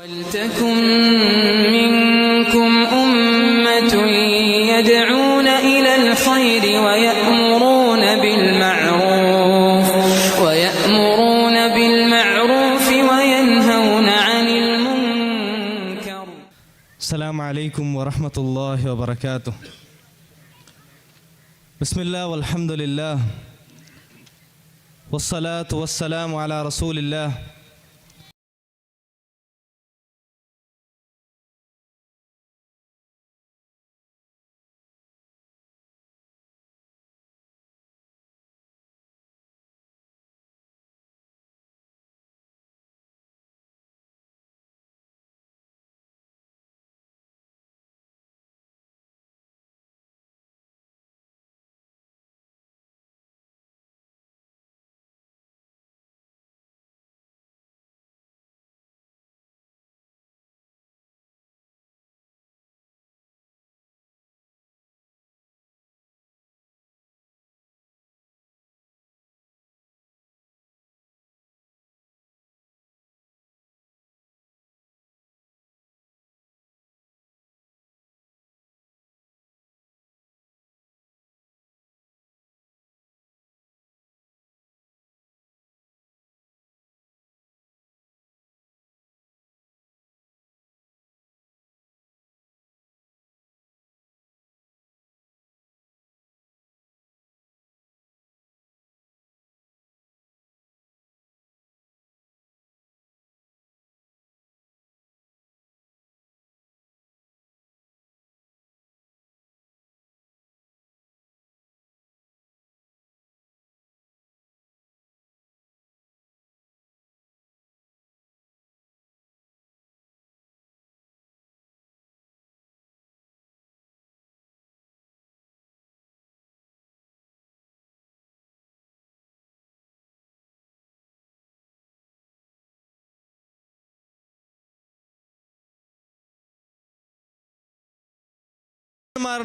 وَلْتَكُنْ مِنْكُمْ أُمَّةٌ يَدْعُونَ إِلَى الْخَيْرِ وَيَأْمُرُونَ بِالْمَعْرُوفِ وَيَنْهَوْنَ عَنِ الْمُنْكَرِ. السلام عليكم ورحمة الله وبركاته. بسم الله والحمد لله والصلاة والسلام على رسول الله.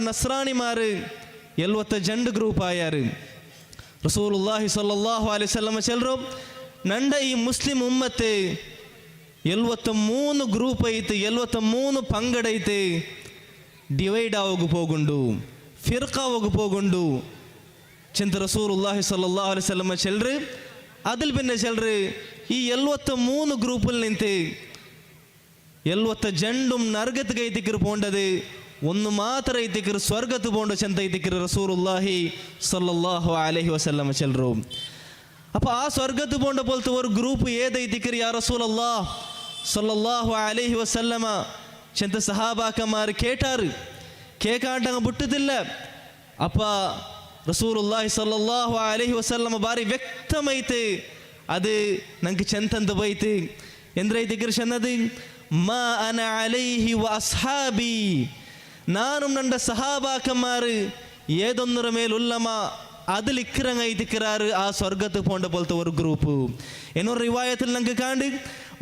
നസ്രാണിമാർ 72 group ആയാറ്. റസൂലുള്ളാഹി സ്വല്ലല്ലാഹു അലൈഹി വസല്ലം ചെല്ലರು ನಂಡ ಈ ಮುಸ್ಲಿಂ ಉಮ್ಮತ್ತೆ 73 ಗ್ರೂಪ್ ಐತೆ, 73 ಪಂಗಡ ಐತೆ. ಡಿವೈಡ್ ಆಗೋಗಿ ಹೋಗುಂಡು, ಫಿರ್ಕಾ ಹೋಗಿ ಹೋಗುಂಡು ಚೆಂತ ರಸೂಲುಲ್ಲಾಹಿ ಸ್ವಲ್ಲಲ್ಲಾಹು ಅಲೈಹಿ ವಸಲ್ಲಂ ಚೆಲ್ಲರು അതിൽ പിന്നെ ചെല്ലರು ഈ 73 ഗ്രൂപ്പിൽ നിಂತೆ 72 ನರಗತಿಗೆ ಐತಿಕ್ಕರು ಪೋಂಡದು ಒಂದು ಮಾತ್ರ ಐತಿಕ್ಕರು ಸ್ವರ್ಗತ್ತು ಪೋಂಡ ಚೆಂತ ಐತಿಕ್ಕರು റസൂലുള്ളാഹി സ്വല്ലല്ലാഹു അലൈഹി വസല്ലം ചെല്ലರು. അപ്പോൾ ആ സ്വർഗത്ത് പോണ്ട പോലത്തെ ഒരു ഗ്രൂപ്പ് ഏതൈത്തിക്കറി യാ റസൂലല്ലാഹ് സ്വല്ലല്ലാഹു അലൈഹി വസല്ലമ ചെന്ത സഹാബാക്കന്മാർ കേട്ടാറ്. കേൾക്കാണ്ടങ്ങ് വിട്ടതില്ല. അപ്പോൾ റസൂലുള്ളാഹി സ്വല്ലല്ലാഹു അലൈഹി വസല്ലമ ಬಾರಿ ವ್ಯಕ್ತಮೈತೆ ಅದು ನಂಗೆ ಚೆಂತಂದು ಬೈತೆ ಎಂದ್ರೈತಿಕ್ಕರು ಚೆನ್ನದು ಮಾ ಅನ ಅಲೈಹಿ ವ ಅಸ್ಹಾಬಿ, ನಾನು ನನ್ನ സഹാബാക്കന്മാർ ഏതൊന്നര മേലുള്ളമ അതിൽ ഇക്കറങ്ങൈതിക്കറാറ് ആ സ്വർഗത്ത് പോണ്ട പോലത്തെ ഒരു ഗ്രൂപ്പ്. എന്നൊരു റിവായത്തിൽ നമുക്ക് കാണ്ട്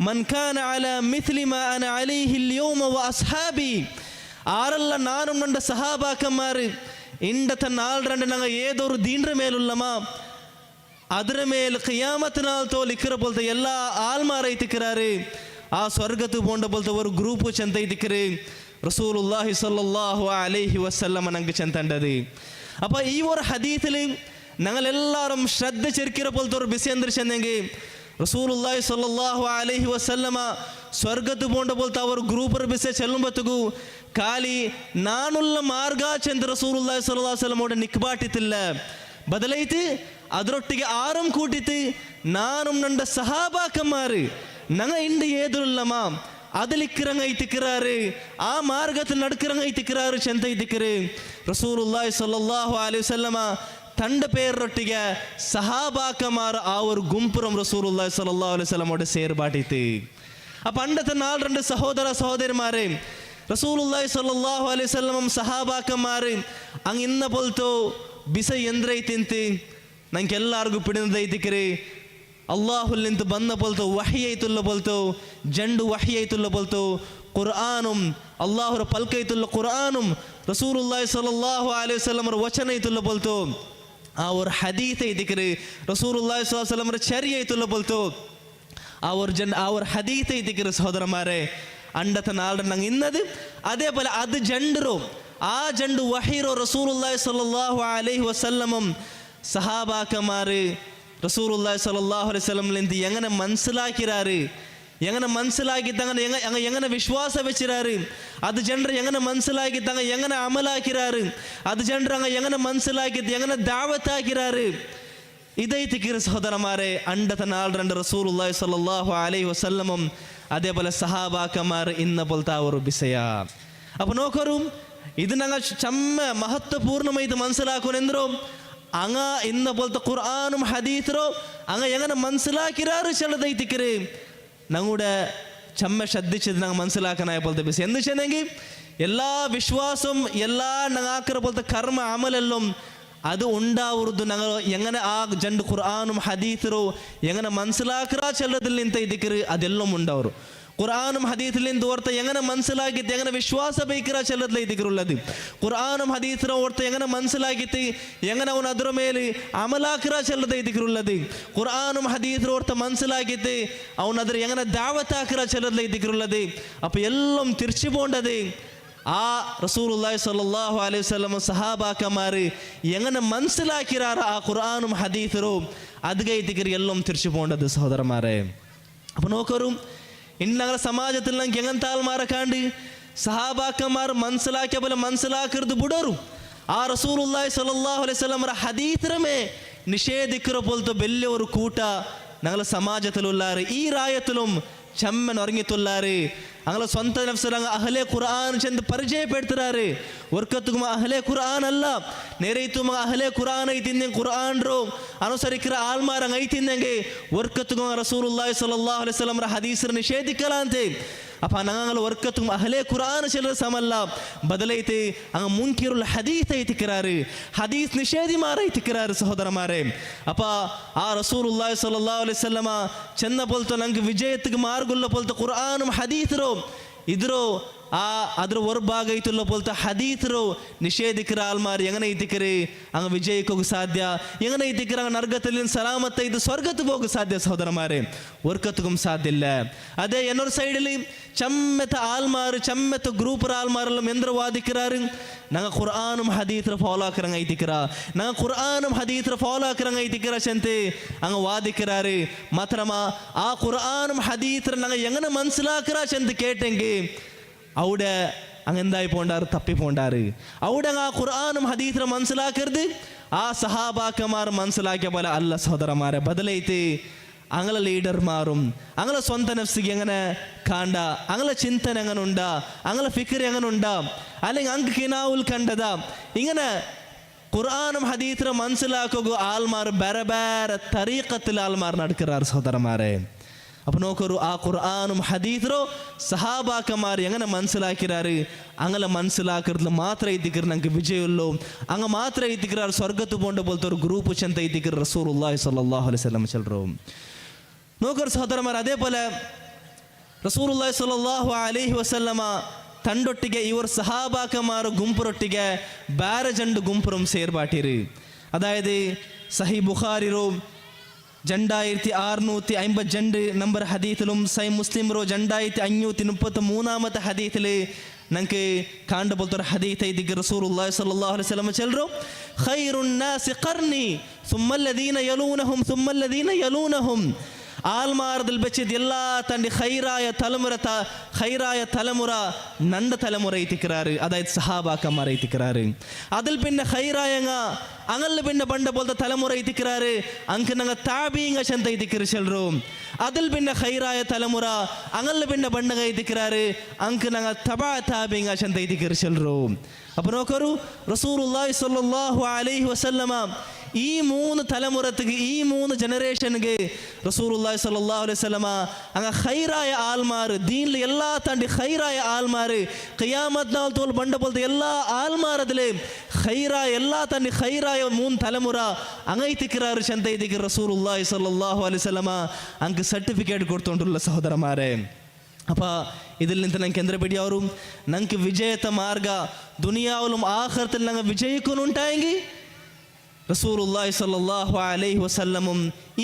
മൻ കാന അലാ മിസ്ലി മാ അന അലൈഹി അൽയൗമ വ അസ്ഹാബി, ആരല്ല നാനും ನನ್ನ സഹാബാക്കന്മാർ ഇണ്ടത്തെ നാളെ ഞങ്ങൾ ഏതൊരു ദീനിന്റെ മേലുള്ളമ ಅದರ ಮೇಲೆ ಕಿಯಾಮತ್ ನಾಲ್ ತೋಲ್ ಇಕ್ಕರ ಬೋಲ್ತ ಎಲ್ಲ ಆಲ್ಮಾರ ಐತಿಕ್ಕರಾರು ಆ ಸ್ವರ್ಗತ್ತು ಪೋಂಡ ಬೋಲ್ತ ഒരു ഗ്രൂപ്പ് ചെന്ത ಐತಿಕ್ಕರು റസൂലുള്ളാഹി സ്വല്ലല്ലാഹു അലൈഹി വസല്ലം ನಂಗೆ ചെന്തണ്ടത്. അപ്പോൾ ഈ ഒരു ഹദീസിൽ ഞങ്ങളെല്ലാവരും ശ്രദ്ധ ചെറുക്കിற പോലത്തെ ഒരു ബിസി എന്തൊരു ചെന്നെങ്കിൽ റസൂലുള്ളാഹി സ്വല്ലല്ലാഹു അലൈഹി വസല്ലമ ಸ್ವರ್ಗತ್ತು ಪೋಂಡ ಬೋಲ್ತ ಅವರು ಗ್ರೂಪರ್ ಬಿಸೆ ಚೆಲ್ಲುಂಬತ್ತಗೂ ಖಾಲಿ ನಾನುಲ್ಲ ಮಾರ್ಗ ಚೆಂದ റസൂലുള്ളാഹി സ്വല്ലല്ലാഹു അലൈഹി വസല്ലം ഓടെ ನಿಕ್ಬಾಟಿತಿಲ್ಲ, ಬದಲೈತಿ ಅದರೊಟ್ಟಿಗೆ ಆರಂ ಕೂಟಿತು ನಾനും ನನ್ನ സഹാബാക്കന്മാർ ഞങ്ങ ಇಂಡ ഏതുള്ളമ അതിലിക്കിറങ്ങ ಐತಿಕ್ಕರಾರು ಆ ಮಾರ್ಗത്തിൽ നടക്കിറങ്ങ ಐತಿಕ್ಕರಾರು ಚೆಂತ ಐತಿಕ್ಕರು റസൂലുള്ളാഹി സ്വല്ലല്ലാഹു അലൈഹി വസല്ലമ ತಂಡ പേരൊಟ್ಟಿಗೆ സഹാബാക്കന്മാർ ആ ഒരു ഗുംപുറം റസൂലുള്ളാഹി സ്വല്ലല്ലാഹു അലൈഹി വസല്ലമോടെ ಸೇರ್ಬಾಟಿತು. അപ്പം പണ്ടത്തെ 4 സഹോദര സഹോദരിമാരെ റസൂലുള്ളാഹി സ്വല്ലല്ലാഹു അലൈഹി വസല്ലം സഹാബാക്കന്മാർ അങ്ങ് ഇന്ന പോലത്തോ ಬಿಸ ಎಂದ್ರೈತಿಂತ ನಂಗೆ ಎಲ್ಲರಿಗೂ ಪಿಡಿದೈತಿಕ್ರಿ ಅಲ್ಲಾಹುಲ್ ನಿಂತು ಬಂದ ಬೋಲ್ತು ವಹಿ ಐತುಲ್ಲ ಬೋಲ್ತು ಜಂಡು ವಹಿ ಐತುಲ್ಲ ಬೋಲ್ತು ಕುರ್ಆನುಂ ಅಲ್ಲಾಹುರ ಪಲ್ಕ ಐತುಲ್ಲ ಕುರ್ಆನುಂ ರಸೂಲುಲ್ಲಾಹಿ ಸ್ವಲ್ಲಲ್ಲಾಹು ಅಲೈಹಿ ವಸಲ್ಲಂ ವಚನ ಐತುಲ್ಲ ಬೋಲ್ತು ಆ ಒಂದು ಹದೀತ್ ಐತಿಕ್ರಿ ರಸೂಲುಲ್ಲಾಹಿ ಸ್ವಲ್ಲಲ್ಲಾಹು ಅಲೈಹಿ ವಸಲ್ಲಂ ಚರ್ಯ ಐತುಲ್ಲ ಬೋಲ್ತು അവർ ഹദീത്ത് എത്തിക്കുന്ന സഹോദരന്മാരെ അണ്ടത്തെ നാളുടെ ഞങ്ങൾ ഇന്നത് അതേപോലെ അത് ജണ്ടറോ ആ ജണ്ട് വഹീറോ റസൂലുള്ളാഹി സ്വല്ലല്ലാഹു അലൈഹി വസല്ലമും സഹാബാക്കന്മാർ റസൂലുള്ളാഹി സ്വല്ലല്ലാഹു അലൈഹി വസല്ലമിലെന്ത് എങ്ങനെ മനസ്സിലാക്കിറാറ് എങ്ങനെ മനസ്സിലാക്കി തങ്ങൾ എങ്ങനെ വിശ്വാസം വെച്ചിരാറ് അത് ജനർ എങ്ങനെ മനസ്സിലാക്കി തങ്ങൾ എങ്ങനെ അമലാക്കിറാറ് അത് ജനർ എങ്ങനെ മനസ്സിലാക്കി എങ്ങനെ ദാവത്താക്കിറാറ് ഇതൈത്തിക്കിற സഹോദരന്മാരെ അണ്ടത്തെ നാളുടെ റസൂലുള്ളാഹി സ്വല്ലല്ലാഹു അലൈഹി വസല്ലമും അതേപോലെ സഹാബാക്കന്മാർ ഇന്ന പോലത്തെ ഒരു വിഷയ. അപ്പൊ നോക്കറും ഇത് ഞങ്ങൾ ചമ്മ മഹത്വപൂർണ്ണമായി ഇത് മനസ്സിലാക്കുന്നെന്തോ അങ്ങ ഇന്ന പോലത്തെ ഖുർആനും ഹദീസോ അങ്ങ എങ്ങനെ മനസ്സിലാക്കിറാറ് ചിലതൈത്തിക്കറ് ഞങ്ങളുടെ ചമ്മ ശ്രദ്ധിച്ചത് ഞങ്ങൾ മനസ്സിലാക്കാനായ പോലത്തെ വിഷയം എന്ത് വെച്ചെങ്കിൽ എല്ലാ വിശ്വാസവും എല്ലാ ഞങ്ങാക്കിற പോലത്തെ കർമ്മ അമലെല്ലാം അത് ഉണ്ടാവുന്നത് ഞങ്ങൾ എങ്ങനെ ആ ജണ്ട് ഖുർആനും ഹദീസോ എങ്ങനെ മനസ്സിലാക്കിറാ ചിലതിൽ നിಂತ ഇതിക്കറ് അതെല്ലാം ഉണ്ടാവും. ഖുർആനും ഹദീസിലും ഓർത്ത് എങ്ങനെ മനസ്സിലാക്കിയിട്ട് എങ്ങനെ വിശ്വാസ ബൈക്കിറ ചിലതിൽ ഇതിക്കുള്ളത് ഖുർആനും ഹദീസിലും ഓർത്ത് എങ്ങനെ മനസ്സിലാക്കിയിട്ട് എങ്ങനെ അവൻ അതിರ ಮೇಲೆ അമലാക്കിറ ചിലത് ഇതിക്കുള്ളത് ഖുർആനും ഹദീസിലും ഓർത്ത് മനസ്സിലാക്കിയിട്ട് അവൻ അതിൽ എങ്ങനെ ദാവത്താക്കിറ ചിലതിൽ ഇതിക്കുള്ളത്. അപ്പോൾ എല്ലാം തിരിച്ചു പോകേണ്ടത് ആ റസൂലുള്ളാഹി സ്വല്ലല്ലാഹു അലൈഹി വസല്ലം സഹാബാക്കന്മാർ എങ്ങനെ മനസ്സിലാക്കിറാറ് ആ ഖുർആനും ഹദീസിലും അതുകൈത്തിക്കറി എല്ലാം തിരിച്ചു പോകേണ്ടത് സഹോദരന്മാരെ. അപ്പോൾ നോക്കറും ഇന്ന് ഞങ്ങളുടെ സമാജത്തിൽ ഞങ്ങൾക്ക് എങ്ങനത്തെ ആൾമാരെ കാണ്ട് സഹാബാക്കന്മാർ മനസ്സിലാക്കിയ പോലെ മനസ്സിലാക്കരുത് ബുടರು ആ റസൂലുള്ളാഹി സ്വല്ലല്ലാഹു അലൈഹി വസല്ലം ഹദീസിനെ നിഷേധിക്കുന്ന പോലത്തെ വലിയൊരു കൂട്ട ഞങ്ങളുടെ സമാജത്തിലുള്ളാറ് ഈ രായത്തിലും ചമ്മൻ ഉറങ്ങിത്തുള്ളാറ് ഞങ്ങളെ സ്വന്തം നഫ്സിൽ അഹ്ലെ ഖുർആൻ ചെന്ന് പരിചയപ്പെടുത്തുறாரு. ഒർക്കത്തും അഹ്ലെ ഖുർആൻ അല്ല നേരെത്തും അഹ്ലെ ഖുർആൻ ಐತಿಂದೆ ഖുർആൻ ರೋ ಅನುಸರಿಕಿರ ಆಲ್ಮಾರ ಐತಿಂದೆ ಒರ್ಕത്തും റസൂലുള്ളാഹി സ്വല്ലല്ലാഹു അലൈഹി വസല്ലം ഹദീസ് നിഷേധിക്കലാಂತೆ. അപ്പം ഞങ്ങൾ ഒർക്കത്തും അഹ്ലെ ഖുർആൻ ചിലർ സമല്ല ബദലൈತೆ അങ്ങ് മുൻകിറുൽ ഹദീസ് ಐತಿಕ್கிறாರು ഹദീസ് നിഷേധിമാർ ಐತಿಕ್கிறாರು സഹോദരന്മാരെ. അപ്പം ആ റസൂലുള്ളാഹി സ്വല്ലല്ലാഹു അലൈഹി വസല്ലം ചെന്ന പോലത്തെ ഞങ്ങൾക്ക് വിജയത്തിക്ക് മാർഗുള്ള പോലത്തെ ഖുർആനും ഹദീസರೋ ಇದ್ರೋ ಆ ಅದ್ರ ಹೊರಭಾಗ ಐತಲ್ಲ ಬೋಲ್ತಾ ಹದೀತರು ನಿಷೇಧಿಕರ ಆಲ್ಮಾರಿ ಎಂಗನೆ ಐತಿಕರಿ ಹಂಗ ವಿಜಯಕ್ಕೆ ಹೋಗ ಸಾಧ್ಯ ಎಂಗನೆ ಐತಿಕರ ಹಂಗ ನರ್ಗದಲ್ಲಿ ಸಲಾಮತ್ತ ಇದು ಸ್ವರ್ಗಕ್ಕೆ ಹೋಗ ಸಾಧ್ಯ ಸಹೋದರಮಾರೆ ಒರ್ಕತ್ಗೂ ಸಾಧ್ಯ ಇಲ್ಲ. ಅದೇ ಇನ್ನೊಂದು ಸೈಡಲ್ಲಿ ಚಮ್ಮೆತ ಆಲ್ಮಾರು ಚಮ್ಮೆತ ಗ್ರೂಪರ ಆಲ್ಮಾರೆಲ್ಲ ಎಂದ್ರ ವಾದಿಕ್கிறாரு ನಂಗೆ ഖുർആനും ഹദീസರ ಫಾಲೋ ಆಕರಂಗ ಐತಿಕರ ನಂಗೆ ഖുർആനും ഹദീസರ ಫಾಲೋ ಆಕರಂಗ ಐತಿಕರ ಚಂತೆ ಹಂಗ ವಾದಿಕ್கிறாரு. ಮಾತ್ರಮ ಆ ഖുർആനും ഹദീസರ ನಂಗೆ ಎಂಗನೆ മനസ്സിലാക്കറ ಚಂತ ಕೇಟೆಂಗೆ അവിടെ അങ്ങെന്തായി പോണ്ടാറ് തപ്പി പോണ്ടാറ്. അവിടെ ആ ഖുർആനും ഹദീസും മനസ്സിലാക്കരുത് ആ സഹാബാക്കന്മാർ മനസ്സിലാക്കിയ പോലെ അല്ല സഹോദരന്മാരെ. ബദലൈത്ത് അങ്ങനെ ലീഡർമാരും അങ്ങനെ സ്വന്തം നഫ്സിക്ക് എങ്ങനെ കാണ്ട അങ്ങനെ ചിന്തന എങ്ങനെ ഉണ്ടാ അങ്ങനെ ഫിക്കർ എങ്ങനെ ഉണ്ടാ അല്ലെങ്കിൽ അങ്ങ് കിനാവുൽ കണ്ടതാ ഇങ്ങനെ ഖുർആനും ഹദീസും മനസ്സിലാക്കുക ആൾമാർ ಬೇರೆ ಬೇರೆ തരീഖത്തിൽ ആൾമാർ നടക്കാറ് സഹോദരന്മാരെ. അപ്പം നോക്കൊരു ആ ഖുർആനും ഹദീസോ സഹാബാക്കന്മാർ എങ്ങനെ മനസ്സിലാക്കിறாரு അങ്ങനെ മനസ്സിലാക്കുന്നത് മാത്രം ಐತಿಕ್கிறாರು ഞങ്ങൾക്ക് വിജയമുള്ളൂ അങ്ങ് മാത്രം ಐತಿಕ್கிறாರು ಸ್ವರ್ಗತ್ತು പോണ്ട പോലത്തെ ഒരു ഗ്രൂപ്പ് ചെന്ത ಐತಿಕ್கிறாರು റസൂലുള്ളാഹി സ്വല്ലല്ലാഹു അലൈഹി വസല്ലം ചെല്ലറോ നോക്കൊരു സഹോദരന്മാർ. അതേപോലെ റസൂലുള്ളാഹി സ്വല്ലല്ലാഹു അലൈഹി വസല്ലം ತಂಡೊಟ್ಟಿಗೆ ಇವರು ಸಹಾಬಾಕಮಾರು ಗುಂಪರೊಟ್ಟಿಗೆ ಬೇರೆ ಜಂಡು ಗುಂಪುರಂ ಸೇರ್ಬಾಟಿರು. അതായത് സഹീഹ് ബുഖാരിರೋ 2650 ജണ്ട് നമ്പർ ഹദീസിലും സഹീഹ് മുസ്ലിംറോ 2533 ഹദീസിൽ നമുക്ക് കാണ്ട പോലത്തെ ഒരു ഹദീസ് ಐതിಗೆ റസൂലുള്ളാഹി സ്വല്ലല്ലാഹു അലൈഹി വസല്ലം ചെല്ലറോ ഖൈറുൻ നാസി ഖർനി സുമ്മ അല്ലദീന യലൂനഹും സുമ്മ അല്ലദീന യലൂനഹും ആൽമാർദിൽ വെച്ചത് എല്ലാ തൻ്റെ ഹൈറായ തലമുറ നണ്ട തലമുറ ಐತಿಕ್கிறாರು അതായത് സഹാബാക്കന്മാർ ಐತಿಕ್கிறாರು. അതിൽ പിന്നെ ഹൈറായങ്ങ അങ്ങനെ പിന്നെ പണ്ട പോലത്തെ തലമുറ ಐತಿಕ್கிறாರು ಅಂಕ ನಂಗ ತಾಬೀಂಗ ಚಂತ ಐತಿಕ್கிறாರು ಚೆಲ್ಲರು. അതിൽ പിന്നെ ഹൈറായ തലമുറ അങ്ങനെ പിന്നെ പണ്ടങ്ങ ಐತಿಕ್கிறாರು ಅಂಕ ನಂಗ ತಬಾ ತಾಬೀಂಗ ಚಂತ ಐತಿಕ್கிறாರು ಚೆಲ್ಲರು. അപ്പോൾ നോക്കൂ റസൂലുള്ളാഹി സ്വല്ലല്ലാഹു അലൈഹി വസല്ലമ ഈ 3 തലമുറക്ക് ഈ 3 ജനറേഷನ್ಗೆ റസൂലുള്ളാഹി സ്വല്ലല്ലാഹു അലൈഹി വസല്ലമ അങ്ങ ഹൈറായ ആൽമാർ ദീനിൽ എല്ലാ തണ്ടി ഹൈറായ ആൽമാർ ഖിയാമത്ത് നാൾ തോൽ ബണ്ട പോലത്തെ എല്ലാ ആൽമാരതിലെ ഹൈറായ എല്ലാ തണ്ടി ഹൈറായ 3 തലമുറ അങ്ങൈതിക്கிறாರು ಚಂತ ಐತಿಗೆ റസൂലുള്ളാഹി സ്വല്ലല്ലാഹു അലൈഹി വസല്ലമ അങ്ങ് സർട്ടിഫിക്കറ്റ് കൊടുത്തോണ്ടുള്ള സഹോദരന്മാരെ. അപ്പോൾ ഇതിൽ നിന്ന് ഞങ്ങൾക്ക് എന്തൊരു പിടി ಅವರು ഞങ്ങൾക്ക് വിജയത്തെ മാർഗ ദുനിയാവിലും ആഖിറത്തിൽ ഞങ്ങൾ വിജയിക്കുന്നുണ്ടായെങ്കിൽ റസൂലുള്ളാഹി സ്വല്ലല്ലാഹു അലൈഹി വസല്ലമും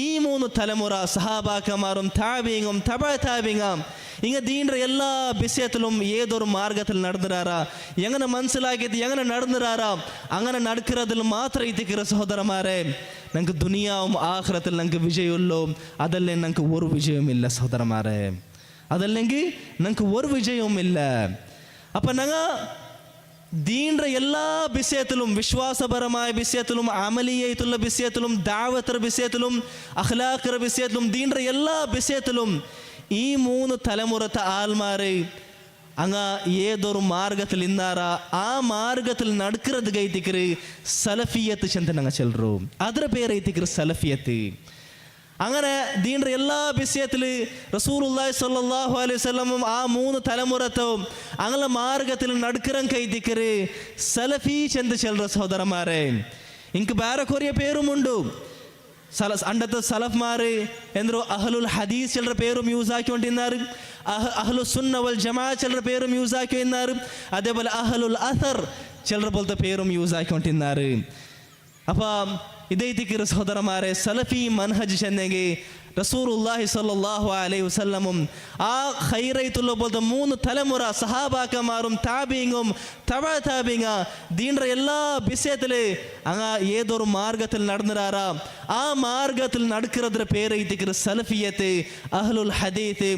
ഈ 3 തലമുറ സഹാബാക്കന്മാരും താബീങ്ങും തബഅതാബീങ്ങും ഇങ്ങ ദീനിന്റെ എല്ലാ വിഷയത്തിലും ഏതൊരു മാർഗത്തിൽ നടന്നിരാറാ എങ്ങനെ മനസ്സിലാക്കിയത് എങ്ങനെ നടന്നിരാറാ അങ്ങനെ നടക്കുന്നതിൽ മാത്രം ഇത്തിക്കിற സഹോദരന്മാരെ ഞങ്ങൾക്ക് ദുനിയാവും ആഖിറത്തിൽ ഞങ്ങൾക്ക് വിജയമുള്ളൂ. അതല്ലേ ഞങ്ങൾക്ക് ഒരു വിജയവുമില്ല സഹോദരന്മാരെ, അതല്ലെങ്കിൽ ഞങ്ങൾക്ക് ഒരു വിജയവുമില്ല. അപ്പം ഞങ്ങൾ ദീനിന്റെ എല്ലാ വിഷയത്തിലും വിശ്വാസപരമായ വിഷയത്തിലും അമലിയായിട്ടുള്ള വിഷയത്തിലും ദാവത്തർ വിഷയത്തിലും അഖ്ലാഖിന്റെ വിഷയത്തിലും ദീനിന്റെ എല്ലാ വിഷയത്തിലും ഈ 3 തലമുറത്തെ ആൾമാരെ അങ്ങ ഏതൊരു മാർഗത്തിൽ ഇന്നാറാ ആ മാർഗത്തിൽ നടക്കുന്നത് കൈത്തിക്കറ് സലഫിയത്ത് ചെന്ന് ഞങ്ങൾ ചെല്ലു. ಅದರ പേര് ಐತಿക്കറ് സലഫിയത്ത്. അങ്ങനെ ദീനിന്റെ എല്ലാ വിഷയത്തിൽ റസൂലുള്ളാഹി സ്വല്ലല്ലാഹു അലൈഹി വസല്ലമും ആ 3 തലമുറത്തും അങ്ങനെ മാർഗത്തിൽ നടക്കിറം കൈത്തിക്കറ് സലഫി ചെന്ന് ചെല്ലു സഹോദരന്മാരെ. എനിക്ക് വേറെ കുറേ പേരുമുണ്ട്. അണ്ടത്തെ സലഫ്മാര് എന്തൊരു അഹ്ലുൽ ഹദീസ് ചിലരുടെ പേരും യൂസ് ആക്കിക്കൊണ്ടിരുന്നാറ്, അഹ്ലു സുന്ന വൽ ജമാ ചിലരുടെ പേരും യൂസ് ആക്കിയിരുന്നാറ്, അതേപോലെ അഹ്ലുൽ അസർ ചിലരുടെ പോലത്തെ പേരും യൂസ് ആക്കിക്കൊണ്ടിരുന്നാറ്. അപ്പം ഇതേത്തിക്കിற സഹോദരന്മാരെ സലഫി മൻഹജ് ചെന്നെങ്കിൽ റസൂലുള്ളാഹി സ്വല്ലല്ലാഹു അലൈഹി വസല്ലമും ആ ഖൈറൈത്തുള്ള പോലത്തെ 3 തലമുറ സഹാബാക്കന്മാരും താബീങ്ങും തബഅതാബീങ്ങ ദീനിന്റെ എല്ലാ വിഷയത്തിൽ അങ്ങ ഏതൊരു മാർഗത്തിൽ നടന്നിരാറാ ആ മാർഗത്തിൽ നടക്കുന്നതിന്റെ പേര് ഇത്തിക്കിற സലഫിയത്ത് അഹ്ലുൽ ഹദീസ്.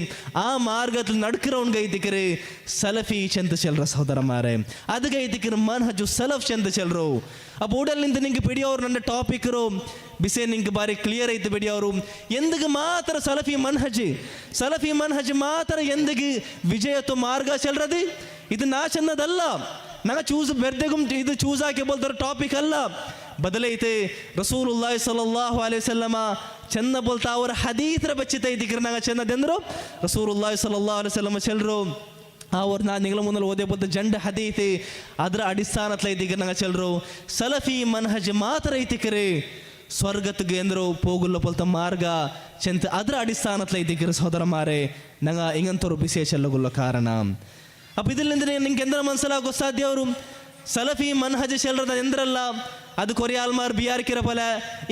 ആ മാർഗത്തിൽ നടக்கிறവൻ കൈത്തിക്കിற സലഫി ചെന്ന് ചെല്ലற ಸಹೋದರന്മാരെ. ಅದು ಕೈತಿಕಿರ ಮನ್ಹಜು ಸಲಫ್ ಚೆಂದ ಚೆಲ್ಲರು. അപ്പോൾ ഉടലിനിന്ന് നിങ്ങൾക്ക് പിടിയವರು ನನ್ನ ಟಾಪಿಕರು ಬಿಸೆ ನಿಂಗೆ ಬಾರಿ ಕ್ಲಿಯರ್ ಐತೆ ಬಿಡಿಯವರು ಎಂದಿಗೆ ಮಾತ್ರ ಸಲಫಿ ಮನ್ಹಜ್ ಮಾತ್ರ ಎಂದಿಗೆ ವಿಜಯತ್ವ ಮಾರ್ಗ ಚೆಲ್ಲರದು. ಇದು ನಾ ಚೆನ್ನದಲ್ಲ, ನಾ ಚೂಸ್ ಬೆರ್ದೆಗೂ ಇದು ಚೂಸ್ ಹಾಕಿ ಬೋಲ್ತಾರ ಟಾಪಿಕ್ ಅಲ್ಲ. ಬದಲೈತೆ ರಸೂಲುಲ್ಲಾಹಿ ಸಲ್ಲಲ್ಲಾಹು ಅಲೈಹಿ ವಸಲ್ಲಮ ಚೆನ್ನ ಬೋಲ್ತಾ ಅವರ ಹದೀತರ ಬಚ್ಚಿತ ಇದಕ್ಕೆ ನಂಗೆ ಚೆನ್ನದೆಂದರು ರಸೂಲುಲ್ಲಾಹಿ ಸಲ್ಲಲ್ಲಾಹು ಅಲೈಹಿ ವಸಲ್ಲಮ ಚೆಲ್ಲರು. ಅವ್ರು ನಾನು ನಿಗಳ ಮುಂದೆ ಓದೇ ಬೋದ ಜಂಡ ಹದೀತಿ ಅದರ ಅಡಿಸ್ಥಾನತ್ಲ ಇದೀಗ ನಂಗೆ ಚೆಲ್ಲರು ಸಲಫಿ ಮನ್ಹಜ್ ಮಾತ್ರ ಐತಿಕರೆ ಸ್ವರ್ಗತ್ಗೆ ಎಂದರು ಹೋಗುಲ್ಲ ಪೋಲ್ತ ಮಾರ್ಗ ಚೆಂತ ಅದರ ಅಡಿಸ್ಥಾನತ್ಲ ಇದೀಗ ಸಹೋದರಮಾರೆ ನಂಗೆ ಹಿಂಗಂತವ್ರು ಬಿಸಿ ಚೆಲ್ಲಗುಲ್ಲ ಕಾರಣ. അപ്പം ഇതിൽ നിങ്ങൾക്ക് എന്താ മനസ്സിലാക്കാൻ സാധ്യ ಅವರು സലഫി മൻഹജ് ചെല്ലറത് എന്തിരല്ല അത് കുറേ ആൾമാർ ബിയാരിക്കിற പോലെ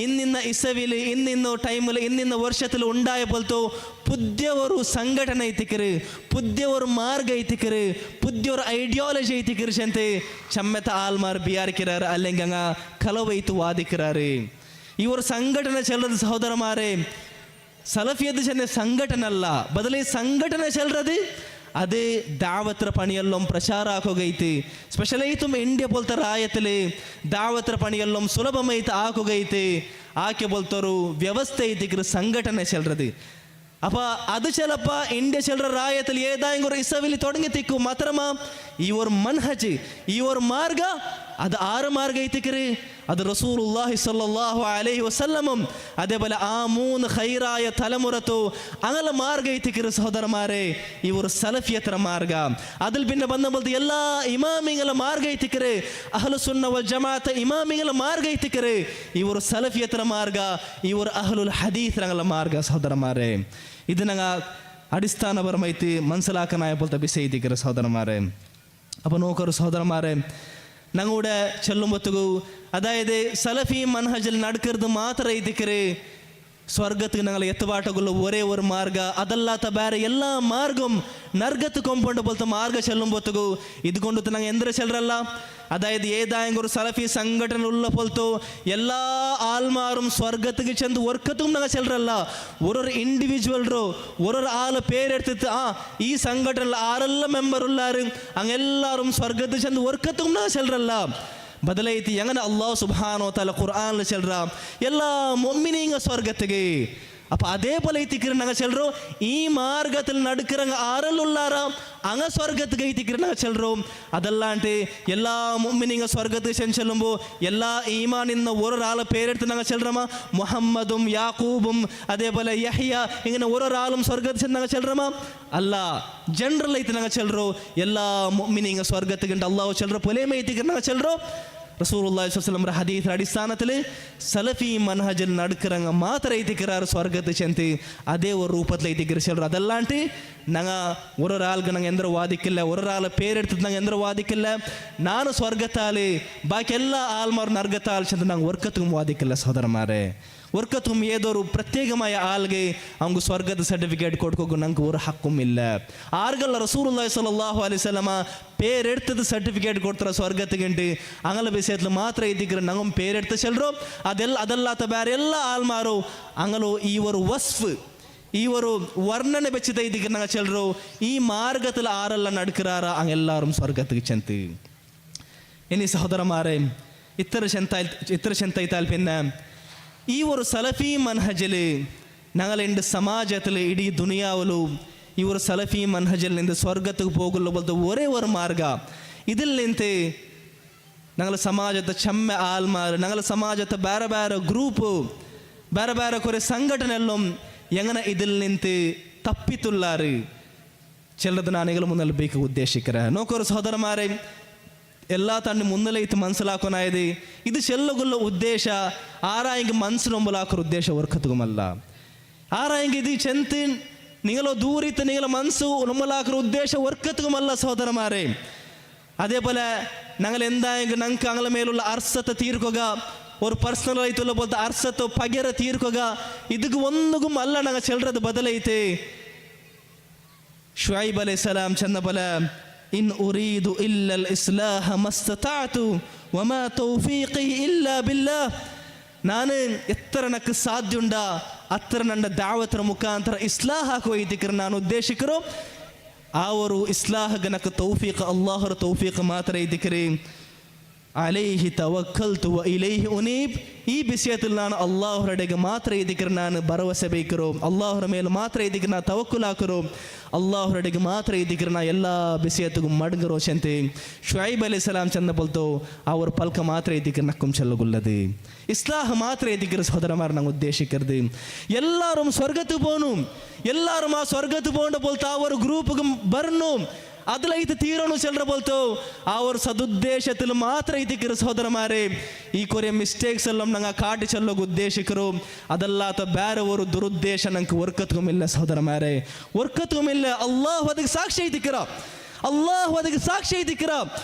ഇന്നിന്ന ഇസവിൽ ഇന്നിന്ന ടൈമിൽ ഇന്നിന്ന വർഷത്തിൽ ഉണ്ടായ പോലത്തെ പുതിയൊരു സംഘടന ಐತಿಕರು പുതിയൊരു ಮಾರ್ಗ ಐತಿಕರು പുതിയൊരു ಐಡಿಯಾಲಜಿ ಐತಿಕರು ಚೆಂತೆ ಚಮ್ಮೆತ ಆಲ್ಮಾರ್ ಬಿಯಾರಿಕ್கிறார் അല്ലെങ്കിൽ അങ്ങ ಕಲವೈತು ವಾದಿಕ್கிறாರು. ಇವರು ಸಂಘಟನೆ ಚೆಲ್ಲறது ಸಹೋದರಮಾರೆ ಸಲಫಿಯದ್ದು ಚೆನ್ನ ಸಂಘಟನೆ ಅಲ್ಲ, ಬದಲೇ ಸಂಘಟನೆ ಚೆಲ್ಲறது അത് ദാവത്ര പണിയെല്ലാം പ്രചാരാക്കുകൈത്ത് സ്പെഷ്യലായിട്ടും ഇന്ത്യ പോലത്തെ രായത്തിൽ ദാവത്ര പണിയെല്ലാം സുലഭമായിട്ട് ആക്കുകൈത്ത് ആക്കിയ പോലത്തെ ഒരു വ്യവസ്ഥ ಐತಿಕರು സംഘടನೆ ചെല്ലறது. അപ്പോൾ അത് ചിലപ്പോൾ ഇന്ത്യ ചിലರ ರಾಯത്തിൽ ഏതായെങ്കിലും ഒരു ഇസവിൽ തുടങ്ങിത്തിക്കും മാത്രമാ ഈ ഒരു മൻഹജ് ഈ ഒരു മാർഗ അത് ആറ് മാർഗ ಐತಿಕರು അത് റസൂലുള്ളാഹി സ്വല്ലല്ലാഹു അലൈഹി വസല്ലമും അതേപോലെ ആ 3 ഖൈറായ തലമുറത്തു അങ്ങനെ മാർഗ ಐತಿಕರು സഹോദരന്മാരെ ഈ ഒരു സലഫിയത്ര മാർഗ. അതിൽ പിന്നെ വന്നപ്പോൾ എല്ലാ ഇമാമിങ്ങളെ മാർഗ ಐತಿಕರು അഹ്ലു സുന്ന വൽ ജമാഅത്ത് ഇമാമിങ്ങളെ മാർഗ ಐತಿಕರು ഈ ഒരു സലഫിയത്ര മാർഗ ഈ ഒരു അഹ്ലുൽ ഹദീസ്ങ്ങളെ മാർഗ സഹോദരന്മാരെ. ഇത് ഞങ്ങൾ അടിസ്ഥാനപരമായിട്ട് മനസ്സിലാക്കാനായ പോലത്തെ വിഷയ ಐತಿಕರು സഹോദരന്മാരെ. അപ്പോൾ നോക്കൊരു സഹോദരന്മാരെ ഞങ്ങളുടെ ചെല്ലുമ്പോഴത്തേക്കു അതായത് സലഫി മൻഹജിൽ നടക്കുന്നത് മാത്രം ಐತಿಕರು ಸ್ವರ್ಗಕ್ಕೆ ഞങ്ങൾ എത്തുപാട്ടുള്ള ഒരേ ഒരു മാർഗ അതല്ലാത്ത ಬೇರೆ ಎಲ್ಲ മാർഗം നർഗത്ത് കൊമ്പുകൊണ്ട് പോലത്തെ മാർഗ ചെല്ലുമ്പോഴത്തേക്കു ഇതുകൊണ്ട് ഞങ്ങൾ എന്തിനു ചെല്ലറല്ല അതായത് ഏതായെങ്കിലും ഒരു സലഫി സംഘടന ഉള്ള പോലത്തെ എല്ലാ ആൾമാരും സ്വർഗത്തേക്ക് ചെന്ന് ഒർക്കത്തും ഞങ്ങൾ ചെല്ലറല്ല. ഓരോരു ഇൻഡിവിജ്വലറോ ഓരോരു ആളെ പേരെടുത്തിട്ട് ഈ സംഘടനയിൽ ആരെല്ലാം മെമ്പർ ഉള്ളാരും അങ്ങെല്ലാവരും സ്വർഗത്തിൽ ചെന്ന് ഒർക്കത്തും ഞങ്ങൾ ചെല്ലറല്ല. ಬದಲೈತಿ ಎಂಗನ ಅಲ್ಲಾಹ್ ಸುಬ್ಹಾನಹು ವ ತಆಲಾ ഖുർആനിൽ ചെല്ലറ എല്ലാ മുഅ്മിനീങ്ങ സ്വർഗത്തിಗೆ. അപ്പോൾ അതേപോലെ ಐತಿಕರು ഞങ്ങൾ ചെല്ലറോ ഈ മാർഗത്തിൽ നടக்கிறಂಗ ആരെല്ലുള്ളാര അങ്ങ സ്വർഗത്തിಗೆ ಐತಿಕರು ഞങ്ങൾ ചെല്ലറോ. അതല്ലാണ്ട് എല്ലാ മുഅ്മിനീങ്ങ സ്വർഗത്തിൽ ചെല്ലുമ്പോൾ എല്ലാ ഈമാനിന്ന ഓരോരാളെ പേരെടുത്ത് ഞങ്ങൾ ചെല്ലറമ മുഹമ്മദും യാക്കൂബും അതേപോലെ യഹ്യ ഇങ്ങനെ ഓരോരാളും സ്വർഗത്തിൽ ചെന്ന് ഞങ്ങൾ ചെല്ലറമ അല്ല. ಜನರಲ್ ಐತಿ ഞങ്ങൾ ചെല്ലറോ എല്ലാ മുഅ്മിനീങ്ങ സ്വർഗത്തിಗೆ ಅಲ್ಲಾಹ್ ചെല്ലറ ಪೊಲೇಮೆ ಐತಿಕರು ഞങ്ങൾ ചെല്ലറോ റസൂലുള്ളാഹി സ്വല്ലല്ലാഹു അലൈഹി വസല്ലം ഹദീസ് അടിസ്ഥാനത്തിൽ സലഫി മൻഹജിൽ നടக்கிறങ്ങ മാത്രം എത്തിക്கிறாరు സ്വർഗത്ത് ചെന്ന് അതേ ഒരു രൂപത്തിൽ എത്തിക്கிறாరు. അതല്ലാണ്ട് ഞങ്ങൾ ഒരാൾക്ക് ഞങ്ങൾ എന്തൊരു വാദിക്കില്ല, ഒരാളെ പേരെടുത്തിട്ട് ഞങ്ങൾ എന്തൊരു വാദിക്കില്ല. ನಾನು ಸ್ವರ್ಗತಾಲಿ ಬಾಕಿ ಎಲ್ಲ ಆಲ್ಮಾರು ನರ್ಗತಾಲ್ ಚೆಂದ ನಂಗೆ ವರ್ಕತ್ಗೂ ವಾದಿಕ್ಕಿಲ್ಲ ಸಹೋದರಮಾರೆ. ವರ್ಕತ್ಗೂ ಏದೋರು ಪ್ರತ್ಯೇಕമായ ಆಲ್ಗೆ அவங்க ಸ್ವರ್ಗದ ಸರ್ಟಿಫಿಕೇಟ್ ಕೊಡ್ಕೋಗು ನಂಗೆ ஒரு ಹಕ್ಕುം ಇಲ್ಲ. ಆರ್ಗಲ್ಲ റസൂലുള്ളാഹി സ്വല്ലല്ലാഹു അലൈഹി വസല്ലമ പേരെടുത്തത് സർട്ടിഫിക്കറ്റ് കൊടുത്തറ സ്വർഗത്തിಗೆಂಟು ಅಂಗಲ ವಿಷಯത്തിൽ ಮಾತ್ರ ಇದ್ದಿಕ್ರೆ ನಂಗೆ പേരെടുത്ത് ಚೆಲ್ರು. ಅದೆಲ್ಲತ್ತ ಬೇರೆ ಎಲ್ಲ ಆಲ್ಮಾರು ಅಂಗಲು ಈ ಒಂದು ವಸ್ಫ್ ಈ ಒಂದು ವರ್ಣನೆ ಬೆಚ್ಚಿದ ಇದಕ್ಕೆ ನಂಗೆ ಚೆಲ್ರು ಈ ಮಾರ್ಗದಲ್ಲಿ ಆರೆಲ್ಲ ನಡ್ಕ್ರಾರ ಅಂಗೆಲ್ಲಾರು ಸ್ವರ್ಗತ್ತಿಗೆ ಚೆಂತು. ഇനി സഹോദരന്മാരെ ഇത്ര ചെന്തൈത്താൽ പിന്നെ ഈ ഒരു സലഫി മൻഹജിൽ ഞങ്ങളുണ്ട് സമാജത്തിൽ ഇടീ ദുനിയാവിലു ഈ ഒരു സലഫി മൻഹജിൽ നിന്ന് സ്വർഗത്തിക്ക് പോകുള്ള പോലത്തെ ഒരേ ഒരു മാർഗ ഇതിൽ നിന്ന് ഞങ്ങളുടെ സമാജത്തെ ചെമ്മ ആൽമാർ ഞങ്ങളുടെ സമാജത്തെ ಬೇರೆ ಬೇರೆ ഗ്രൂപ്പ് ಬೇರೆ ಬೇರೆ കുറേ സംഘടനയെല്ലാം എങ്ങനെ ഇതിൽ നിന്ന് തപ്പിത്തുള്ളാറ് ചിലത് നാണികൾ മുന്നിൽ ಬೇಕು ഉദ്ദേശിക്കറ നോക്കൊരു സഹോദരന്മാരെ എല്ലാ തന്നെ മുന്നിലേത്ത് മനസ്സിലാക്കാനായത് ഇത് ചെല്ലുകൊള്ള ഉദ്ദേശ ആരായെങ്കിൽ മനസ്സിലൊമ്പലാക്കൊരു ഉദ്ദേശ വർക്കത്തുമല്ല. ആരായെങ്കിൽ ഇത് ചെന്ത് നിങ്ങളോ ദൂരിത്ത് നിങ്ങളെ മനസ്സു നൊമ്പലാക്കൊരു ഉദ്ദേശ വർക്കത്തുമല്ല സഹോദരന്മാരെ. അതേപോലെ ഞങ്ങൾ എന്തായെങ്കിൽ ഞങ്ങൾക്ക് ഞങ്ങളെ മേലുള്ള അർസത്തെ തീർക്കുക, ഒരു ಪರ್ಸನಲ್ ಆಯ್ತಲ್ಲ ಬೋಲ್ತ ಅರ್ಸತ್ತು ಪಗೆರ ತೀರ್ಕೊಗ ಇದಕ್ಕೆ ಒಂದಿಗೂ ಅಲ್ಲ ನಂಗೆ ಚೆಲ್ರದ ಬದಲೈತೆ. ಶುಐಬ್ ಅಲೈಹಿಸ್ಸಲಾಂ ಚಂದ ಬಲ ಇನ್ ಉರೀದು ಇಲ್ಲಲ್ ಇಸ್ಲಾಹ ಮಸ್ತತಾತು ವಮಾ ತೌಫೀಕಿ ಇಲ್ಲಾ ಬಿಲ್ಲಾಹ್. ನಾನು ಎತ್ತರ ನಕ್ಕೆ ಸಾಧ್ಯ ಉಂಡ ಅತ್ತರ ನನ್ನ ದಾವತರ ಮುಖಾಂತರ ಇಸ್ಲಾಹ ಹಾಕುವ ಇದಕ್ಕೆ ನಾನು ಉದ್ದೇಶಿಕರು ಆ ಒಂದು ಇಸ್ಲಾಹಗೆ ನಕ್ಕೆ ತೌಫೀಕ ಅಲ್ಲಾಹರ ತೌಫೀಕ ಮಾತ್ರ ಇದಕ್ಕೆ ಅಲೈಹಿ ತವಕ್ಕಲ್ತು ವ ಇಲೈಹಿ ಉನೀಬ್. ಈ ವಿಷಯದಲ್ಲಿ ನಾನು ಅಲ್ಲಾಹರಡೆಗೆ ಮಾತ್ರ ಇದಕ್ಕೆ ನಾನು ಭರವಸೆ ಬೇಕರು, ಅಲ್ಲಾಹರ ಮೇಲೆ ಮಾತ್ರ ಇದಕ್ಕೆ ನಾನು ತವಕ್ಕುಲ್ ಹಾಕರು, ಅಲ್ಲಾಹರಡೆಗೆ ಮಾತ್ರ ಇದಕ್ಕೆ ನಾ ಎಲ್ಲ ವಿಷಯತ್ತಿಗೂ ಮಡಗರೋ ಚಂತೆ. ಶುಐಬ್ ಅಲೈಹಿಸ್ಸಲಾಂ ಚಂದ ಬೋಲ್ತು ಅವರ ಪಲ್ಕ ಮಾತ್ರ ಇದಕ್ಕೆ ನಕ್ಕಂ ಚೆಲ್ಲಗುಲ್ಲದು. ಇಸ್ಲಾಹ ಮಾತ್ರ ಇದಕ್ಕೆ ಸಹೋದರಮಾರ ನಂಗೆ ಉದ್ದೇಶಿಕರ್ದು ಎಲ್ಲರೂ ಸ್ವರ್ಗತ್ತು போகணும், எல்லாரும் ಆ ಸ್ವರ್ಗತ್ತು போண்ட ಬೋಲ್ತಾ ಅವರು ಗ್ರೂಪ್ಗೆ ಬರ್ನು അതിൽ ഇത് തീരണു ചെല്ലറ പോലത്തോ ആ ഒരു സതുദ്ദേശത്തിൽ മാത്രം ഇതിക്കರು സഹോദരന്മാരെ. ഈ കുറേ ಮಿಸ್ಟೇಕ್ಸ್ എല്ലാം ഞങ്ങൾ കാട്ടി ചെല്ലോക ഉദ്ദേശിക്കರು, അതല്ലാത്ത ಬೇರೆ ഒരു ದುರುದ್ದೇಶ ನಂಗೆ ವರ್ಕತ್ಗುಮಿಲ್ಲ ಸಹೋದರಮಾರೆ, ವರ್ಕತ್ಗುಮಿಲ್ಲ. ಅಲ್ಲಾಹು ಅದಕ್ಕೆ ಸಾಕ್ಷಿ ಐತಿಕ್ಕರ, ಅಲ್ಲಾಹು ಅದಕ್ಕೆ ಸಾಕ್ಷಿ ಐತಿಕ್ಕರ.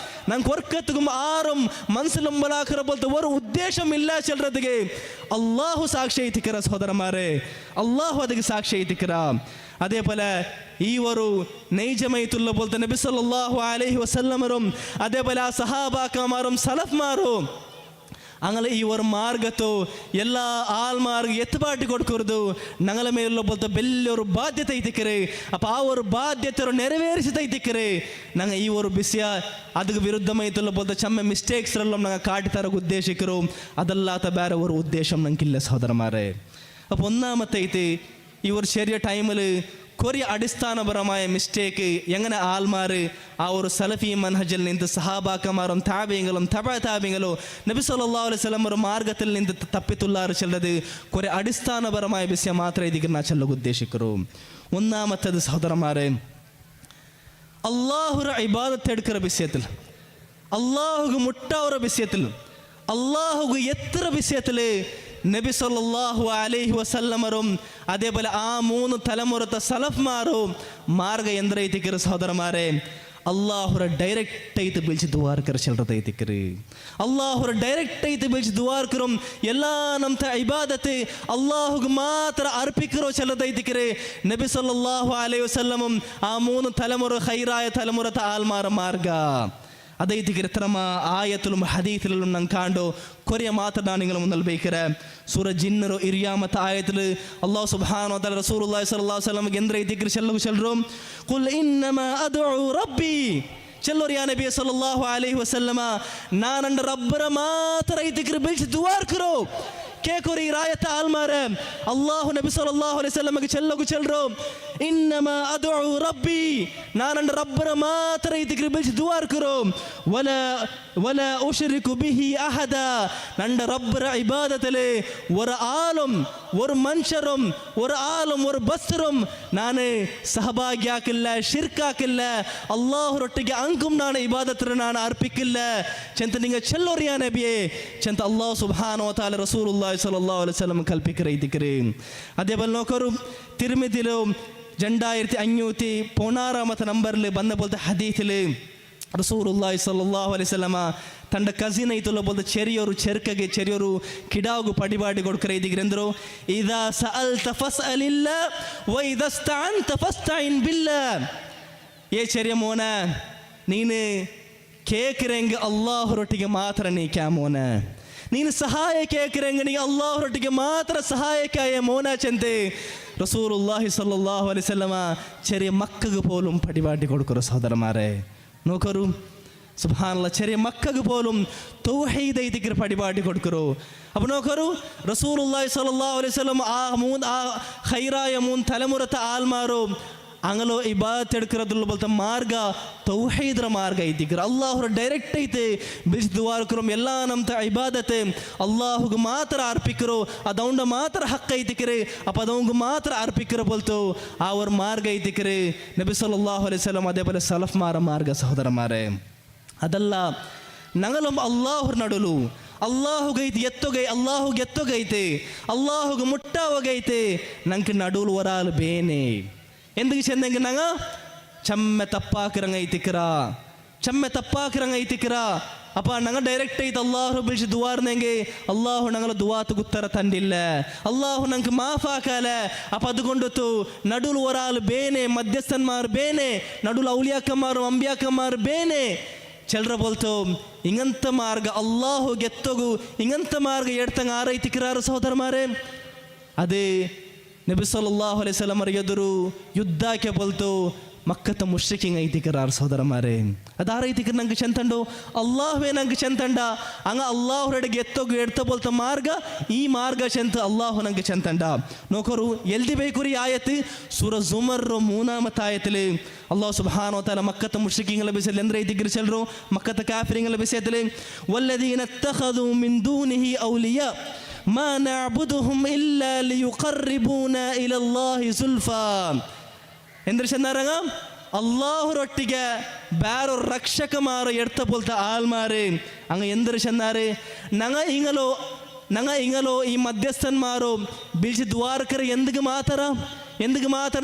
ನಂಗೆ ವರ್ಕತ್ಗುಂ ಆರಂ ಮನಸ್ಸಿಲಂಬಲಾಕರ ಬೋಲ್ತ ഒരു ഉദ്ദേശം ഇല്ല ചെല്ലറದಿಗೆ അല്ലാഹു സാക്ഷി ಐತಿಕ್ಕರ സഹോദരന്മാരെ, അല്ലാഹു ಅದಕ್ಕೆ ಸಾಕ್ಷಿ ಐತಿಕ್ಕರ. അതേപോലെ ഈ ഒരു നൈജമൈത്തുള്ള പോലത്തെ നബി സല്ലല്ലാഹു അലൈഹി വസല്ലമരും അതേപോലെ ആ സഹാബാക്കന്മാരും സലഫ്മാരും അങ്ങനെ ഈ ഒരു മാർഗത്തോ എല്ലാ ആൾമാർഗ എത്തുപാട്ടി കൊടുക്കരുത് ഞങ്ങളെ മേലുള്ള പോലത്തെ വലിയൊരു ബാധ്യത ಐತಿಕ್ಕರೆ. അപ്പോൾ ആ ഒരു ബാധ്യത ನೆರವೇರಿಸಿದ ಐತಿಕ್ಕರೆ ഞങ്ങൾ ഈ ഒരു വിഷയ ಅದಕ್ಕೆ ವಿರುದ್ಧಮೈತುള്ള പോലത്തെ ചമ്മ ಮಿಸ್ಟೇಕ್ಸ್ എല്ലാം ഞങ്ങൾ കാട്ടിത്തരക ഉദ്ദേശിക്കರು, അതല്ലാത്ത ಬೇರೆ ഒരു ഉദ്ദേശം ഞങ്ങൾക്കില്ല സഹോദരന്മാരെ. അപ്പോൾ ഒന്നാമത്തെ ഈ ഒരു ചെറിയ ടൈമിൽ കുറേ അടിസ്ഥാനപരമായ മിസ്റ്റേക്ക് എങ്ങനെ ആൽമാർ ആ ഒരു സലഫി മൻഹജിൽ നിന്ന് സഹാബാക്കന്മാരും താബിയങ്ങളും താബിയങ്ങളും നബി സല്ലല്ലാഹു അലൈഹി വസല്ലം മാർഗത്തിൽ നിന്ന് തപ്പിത്തുള്ളാറ് ചെല്ലത് കുറേ അടിസ്ഥാനപരമായ വിഷയം മാത്രമേ ഇതിക്ക് ഞാൻ ചെല്ലുക ഉദ്ദേശിക്കൂ. ഒന്നാമത്തേത് സഹോദരന്മാരെ, അള്ളാഹുര ഇബാദത്ത് എടുക്കുന്ന വിഷയത്തിൽ, അള്ളാഹുക്ക് മുട്ടാവുற വിഷയത്തിൽ, അള്ളാഹുക്ക് എത്ര വിഷയത്തിൽ നബി സല്ലല്ലാഹു അലൈഹി വസല്ലമരും അതേപോലെ ആ മൂന്ന് തലമുറത്തെ സലഫ്മാരും മാർഗ യന്ത്രൈതിക്കರು സഹോദരന്മാരെ. ಅಲ್ಲಾಹುರ ಡೈರೆಕ್ಟ್ ಐತೆ ಬಿಲ್ಸಿ ದುವಾರ್ಕರ ಚೆಲ್ರದ ಐತಿಕ್ರಿ, ಅಲ್ಲಾಹುರ ಡೈರೆಕ್ಟ್ ಐತೆ ಬಿಲ್ಸಿ ದುವಾರ್ಕರು ಎಲ್ಲ ನಮ್ಮ ಇಬಾದತೆ ಅಲ್ಲಾಹುಗೆ ಮಾತ್ರ ಅರ್ಪಿಕರೋ ಚೆಲ್ಲದ ಐತಿಕ್ರಿ. ನಬಿ ಸಲ್ಲಲ್ಲಾಹು ಅಲೈಹಿ ವಸಲ್ಲಂ ಆ ಮೂರು ತಲೆಮುರ ಖೈರಾಯ ತಲೆಮುರತ ಆಲ್ಮಾರ ಮಾರ್ಗ ಅದೈತಿಕ್ರಿ. ತರಮ ಆಯತುಲು ಹದೀತಲು ನಂಗೆ ಕಾಂಡು ಕೊರಿಯ ಮಾತ್ರ ನಾನು ನಿಂಗಳ ಮುಂದೆ ಬೇಕಿರ ಸೂರ ಜಿನ್ನರು ಇರಿಯಾಮತ ಆಯತಲು ಅಲ್ಲಾಹ್ ಸುಬ್ಹಾನಹು ವ ತಆಲ ರಸೂಲುಲ್ಲಾಹಿ ಸ್ವಲ್ಲಲ್ಲಾಹು ಅಲೈಹಿ ವಸಲ್ಲಂ ಗೆಂದ್ರ ಐತಿಕ್ರಿ ಚೆಲ್ಲರು ಕುಲ್ ಇನ್ನಮಾ ಅದುಉ ರಬ್ಬಿ ಚೆಲ್ಲೋರು ಯಾ ನಬಿ ಸಲ್ಲಲ್ಲಾಹು ಅಲೈಹಿ ವಸಲ್ಲಮ ನಾನಂಡ ರಬ್ಬರ ಮಾತ್ರ ಐತಿಕ್ರಿ ಬಿಲ್ಸಿ ದುವಾರ್ಕರು ಕೇಕೋರಿ ರಾಯತ ಆಲ್ಮಾರ ಅಲ್ಲಾಹು ನಬಿ ಸಲ್ಲಲ್ಲಾಹು ಅಲೈಹಿ ವಸಲ್ಲಂ ಗೆ ಚೆಲ್ಲೋಗು ಚೆಲ್ಲರು ഇന്നമാ അദ്ഉ റബ്ബി, ഞാൻ എൻ്റെ റബ്ബറെ മാത്രം ഇതിക്ക് വിളിച്ച് ദുആർക്കറോ. വല ഉശ്രികു ബിഹി അഹദ, എൻ്റെ റബ്ബറെ ഇബാദത്തില് ഒരു ആളും ഒരു മനുഷ്യരും ഒരു ആളും ഒരു ബസ്റും ನಾನು ಸಹಭಾಗಿಯಾಕಿಲ್ಲ, ಶಿರ್ಕಾಕಿಲ್ಲ, ಅಲ್ಲಾಹರೊಟ್ಟಿಗೆ ಅಂಕುಂ ನಾನು ಇಬಾದತ್ರ ನಾನು ಅರ್ಪಿಕ್ಕಿಲ್ಲ ಚೆಂತ ನಿಂಗೆ ಚೆಲ್ಲೋರಿಯಾ ನಬಿಯೇ ಚೆಂತ ಅಲ್ಲಾಹ್ ಸುಬ್ಹಾನಹು ವ ತಆಲ ರಸೂಲುಲ್ಲಾಹಿ ಸ್ವಲ್ಲಲ್ಲಾಹು ಅಲೈಹಿ ವಸಲ್ಲಂ ಕಲ್ಪಿಕರೆ ಇದಿಕರೆ. ಅದೇ ಬಲ್ ನೋಕರು ತಿರ್ಮಿದಿಲು 2516 ನಂಬರ್ಲಿ ಬಂದ ಬೋಲ್ತ ಹದೀಥಿಲಿ റസൂലുള്ളാഹി സ്വല്ലല്ലാഹു അലൈഹി വസല്ലമ തൻ്റെ കസിൻ ആയിട്ടുള്ള പോലത്തെ ചെറിയൊരു കിടാവു പടിപാടി കൊടുക്കറ ഇതിഗ്രന്ഥോ ഇദാ സഅൽത ഫസ്അലില്ലാ വഇദാ ഇസ്തഅൻത ഫസ്തഇൻ ബില്ലാ. ಏ ചെറിയ മോന, ನೀನು ಕೇಕ್ರೆಂಗೆ ಅಲ್ಲಾಹರೊಟ್ಟಿಗೆ ಮಾತ್ರ ನೀ ಕ್ಯಾ ಮೋನ, ನೀನು ಸಹಾಯ ಕೇಕ್ರೆಂಗೆ ನೀ ಅಲ್ಲಾಹರೊಟ್ಟಿಗೆ ಮಾತ್ರ ಸಹಾಯಕ್ಕಾಯ ಮೋನ ಚೆಂತೆ റസൂലുള്ളാഹി സ്വല്ലല്ലാഹു അലൈഹി വസല്ലമ ചെറിയ മക്കൾക്ക് പോലും പടിപാടി കൊടുക്കറ സഹോദരന്മാരെ. നോക്കൂ സുബ്ഹാനല്ലാഹ്, ചെറിയ മക്കൾക്ക് പോലും തൗഹീദ് ഇതിക്ക് പടിപാടി കൊടുക്കറോ. അപ്പോൾ നോക്കൂ റസൂലുള്ളാഹി സ്വല്ലല്ലാഹു അലൈഹി വസല്ലം ആ ഖൈറായ 3 തലമുറത്തെ ആൽമാരോ ಅಂಗಲೋ ಇಬಾದತ್ ಎಡ್ಕರದ್ರಲ್ಲ ಬಲ್ತ ಮಾರ್ಗ ತೌಹೀದ್ರ ಮಾರ್ಗ ಐತಿಕ್ರ. ಅಲ್ಲಾಹರ ಡೈರೆಕ್ಟ್ ಐತೆ ಬಿಸ್ ದುವಾರ್ಕರಂ ಎಲ್ಲ ನಮ್ತ ಇಬಾದತೆ ಅಲ್ಲಾಹುಗೆ ಮಾತ್ರ ಅರ್ಪಿಕರು, ಅದೌಂಡ ಮಾತ್ರ ಹಕ್ಕ ಐತಿಕ್ರೆ, ಅಪ್ಪ ಅದವಂಗ ಮಾತ್ರ ಅರ್ಪಿಕರ ಬಲ್ತು ಅವ್ರ ಮಾರ್ಗ ಐತಿಕ್ರೆ ನಬಿ ಸಲ್ಲಲ್ಲಾಹು ಅಲೈಹಿ ವಸಲ್ಲಂ. ಅದೇ പോലെ ಸಲಫ್ ಮಾರ್ಗ ಸಹೋದರಮಾರೆ ಅದಲ್ಲ. ನಂಗಲೊಂಬ ಅಲ್ಲಾಹರ ನಡುಲು ಅಲ್ಲಾಹುಗೈತೆ ಎತ್ತೊಗೈತೆ ಅಲ್ಲಾಹುಗೆ ಮುಟ್ಟಾವಗೈತೆ ನಂಗೆ ನಡುಲು ವರಾಲು ಬೇನೆ ఎందుకు చెందంగా ನಂಗ ಚಮ್ಮೆ ತಪ್ಪಾಕಿರಂಗ ಐತಿಕ್ರಾ ಅಪ್ಪ ನಂಗೆ ಡೈರೆಕ್ಟ್ ಐತೆ ಅಲ್ಲಾಹು ಬಿಳಿಸಿ ದುವಾರ್ನಂಗೆ ಅಲ್ಲಾಹು ನಂಗಲ ದುವಾತುಗೆ ಉತ್ತರ ತಂದಿಲ್ಲ, ಅಲ್ಲಾಹು ನಂಗೆ ಮಾಫ್ ಹಾಕಲ. ಅಪ್ಪ ಅದುಕೊಂಡತ್ತು ನಡುಲು ಒರಾಲು ಬೇನೆ, ಮಧ್ಯಸ್ಥನ್ಮಾರು ಬೇನೆ, ನಡುಲು ಔಲಿಯಾಕಮ್ಮಾರು ಅಂಬಿಯಾಕಮ್ಮಾರು ಬೇನೆ ಚಲ್ರ ಬೋಲ್ತು ಇಂಗಂತ ಮಾರ್ಗ ಅಲ್ಲಾಹು ಗೆತ್ತೋಗು ಇಂಗಂತ ಮಾರ್ಗ ಎಡ್ತಂಗ ಆರೈತಿಕ್ರಾರು ಸಹೋದರಮಾರೆ. ಅದೇ ನಬಿ ಸಲ್ಲಲ್ಲಾಹು ಅಲೈಹಿ ವಸಲ್ಲಂ ಎದುರು ಯುದ್ಧಕ್ಕೆ ಬೋಲ್ತು ಮಕ್ಕತ್ತ ಮುಶ್ರಿಕಿಂಗ್ ಐತಿಕರಾರು ಸಹೋದರಮಾರೆ. ಅದಾರೈತಿಕರ್ ನಂಗೆ ಚೆಂತಂಡು ಅಲ್ಲಾಹ್ವೇ ನಂಗೆ ಚೆಂತಂಡ ಹಂಗ ಅಲ್ಲಾಹರೆಡೆಗೆ ಎತ್ತೋಗು ಎಡ್ತ ಬೋಲ್ತ ಮಾರ್ಗ ಈ ಮಾರ್ಗ ಚೆಂತ ಅಲ್ಲಾಹು ನಂಗೆ ಚೆಂತಂಡ. ನೋಕರು ಎಲ್ದಿ ಬೇಕುರಿ ಆಯತ್ ಸೂರ ಜುಮರ್ 3ಾಮತ ಆಯತಲಿ ಅಲ್ಲಾಹ್ ಸುಬ್ಹಾನಹು ವ ತಆಲ ಮಕ್ಕತ್ತ ಮುಶ್ರಿಕಿಂಗ್ ಬಿಸಲಿ ಅಂದ್ರೆ ಐತಿಕರ್ ಚೆಲ್ರು ಮಕ್ಕತ್ತ ಕಾಫಿರಿಂಗ್ ಬಿಸಲಿ ವಲ್ಲದೀನ ಇತ್ತಖದು ಮಿನ್ ದೂನಿಹಿ ಔಲಿಯಾ ಮಾ ನಅಬುದುಹುಮ್ ಇಲ್ಲಾ ಲಿಯುಕರ್ರಿಬೂನಾ ಇಲಲ್ಲಾಹಿ ಜುಲ್ಫಾ. ಎಂದ್ರೆ ಚೆಂದಾರಂಗ ಅಲ್ಲಾಹರೊಟ್ಟಿಗೆ ಬ್ಯಾರೋ ರಕ್ಷಕಮಾರು ಎಡ್ತ ಬೋಲ್ತ ಆಲ್ಮಾರೆ ಹಂಗ ಎಂದ್ರೆ ಚೆಂದಾರೆ ನಂಗ ಇಂಗಲೋ ಈ ಮಧ್ಯಸ್ಥನ್ಮಾರು ಬಿಳಿಸಿ ದ್ವಾರಕರ ಎಂದಿಗೆ ಮಾತಾರ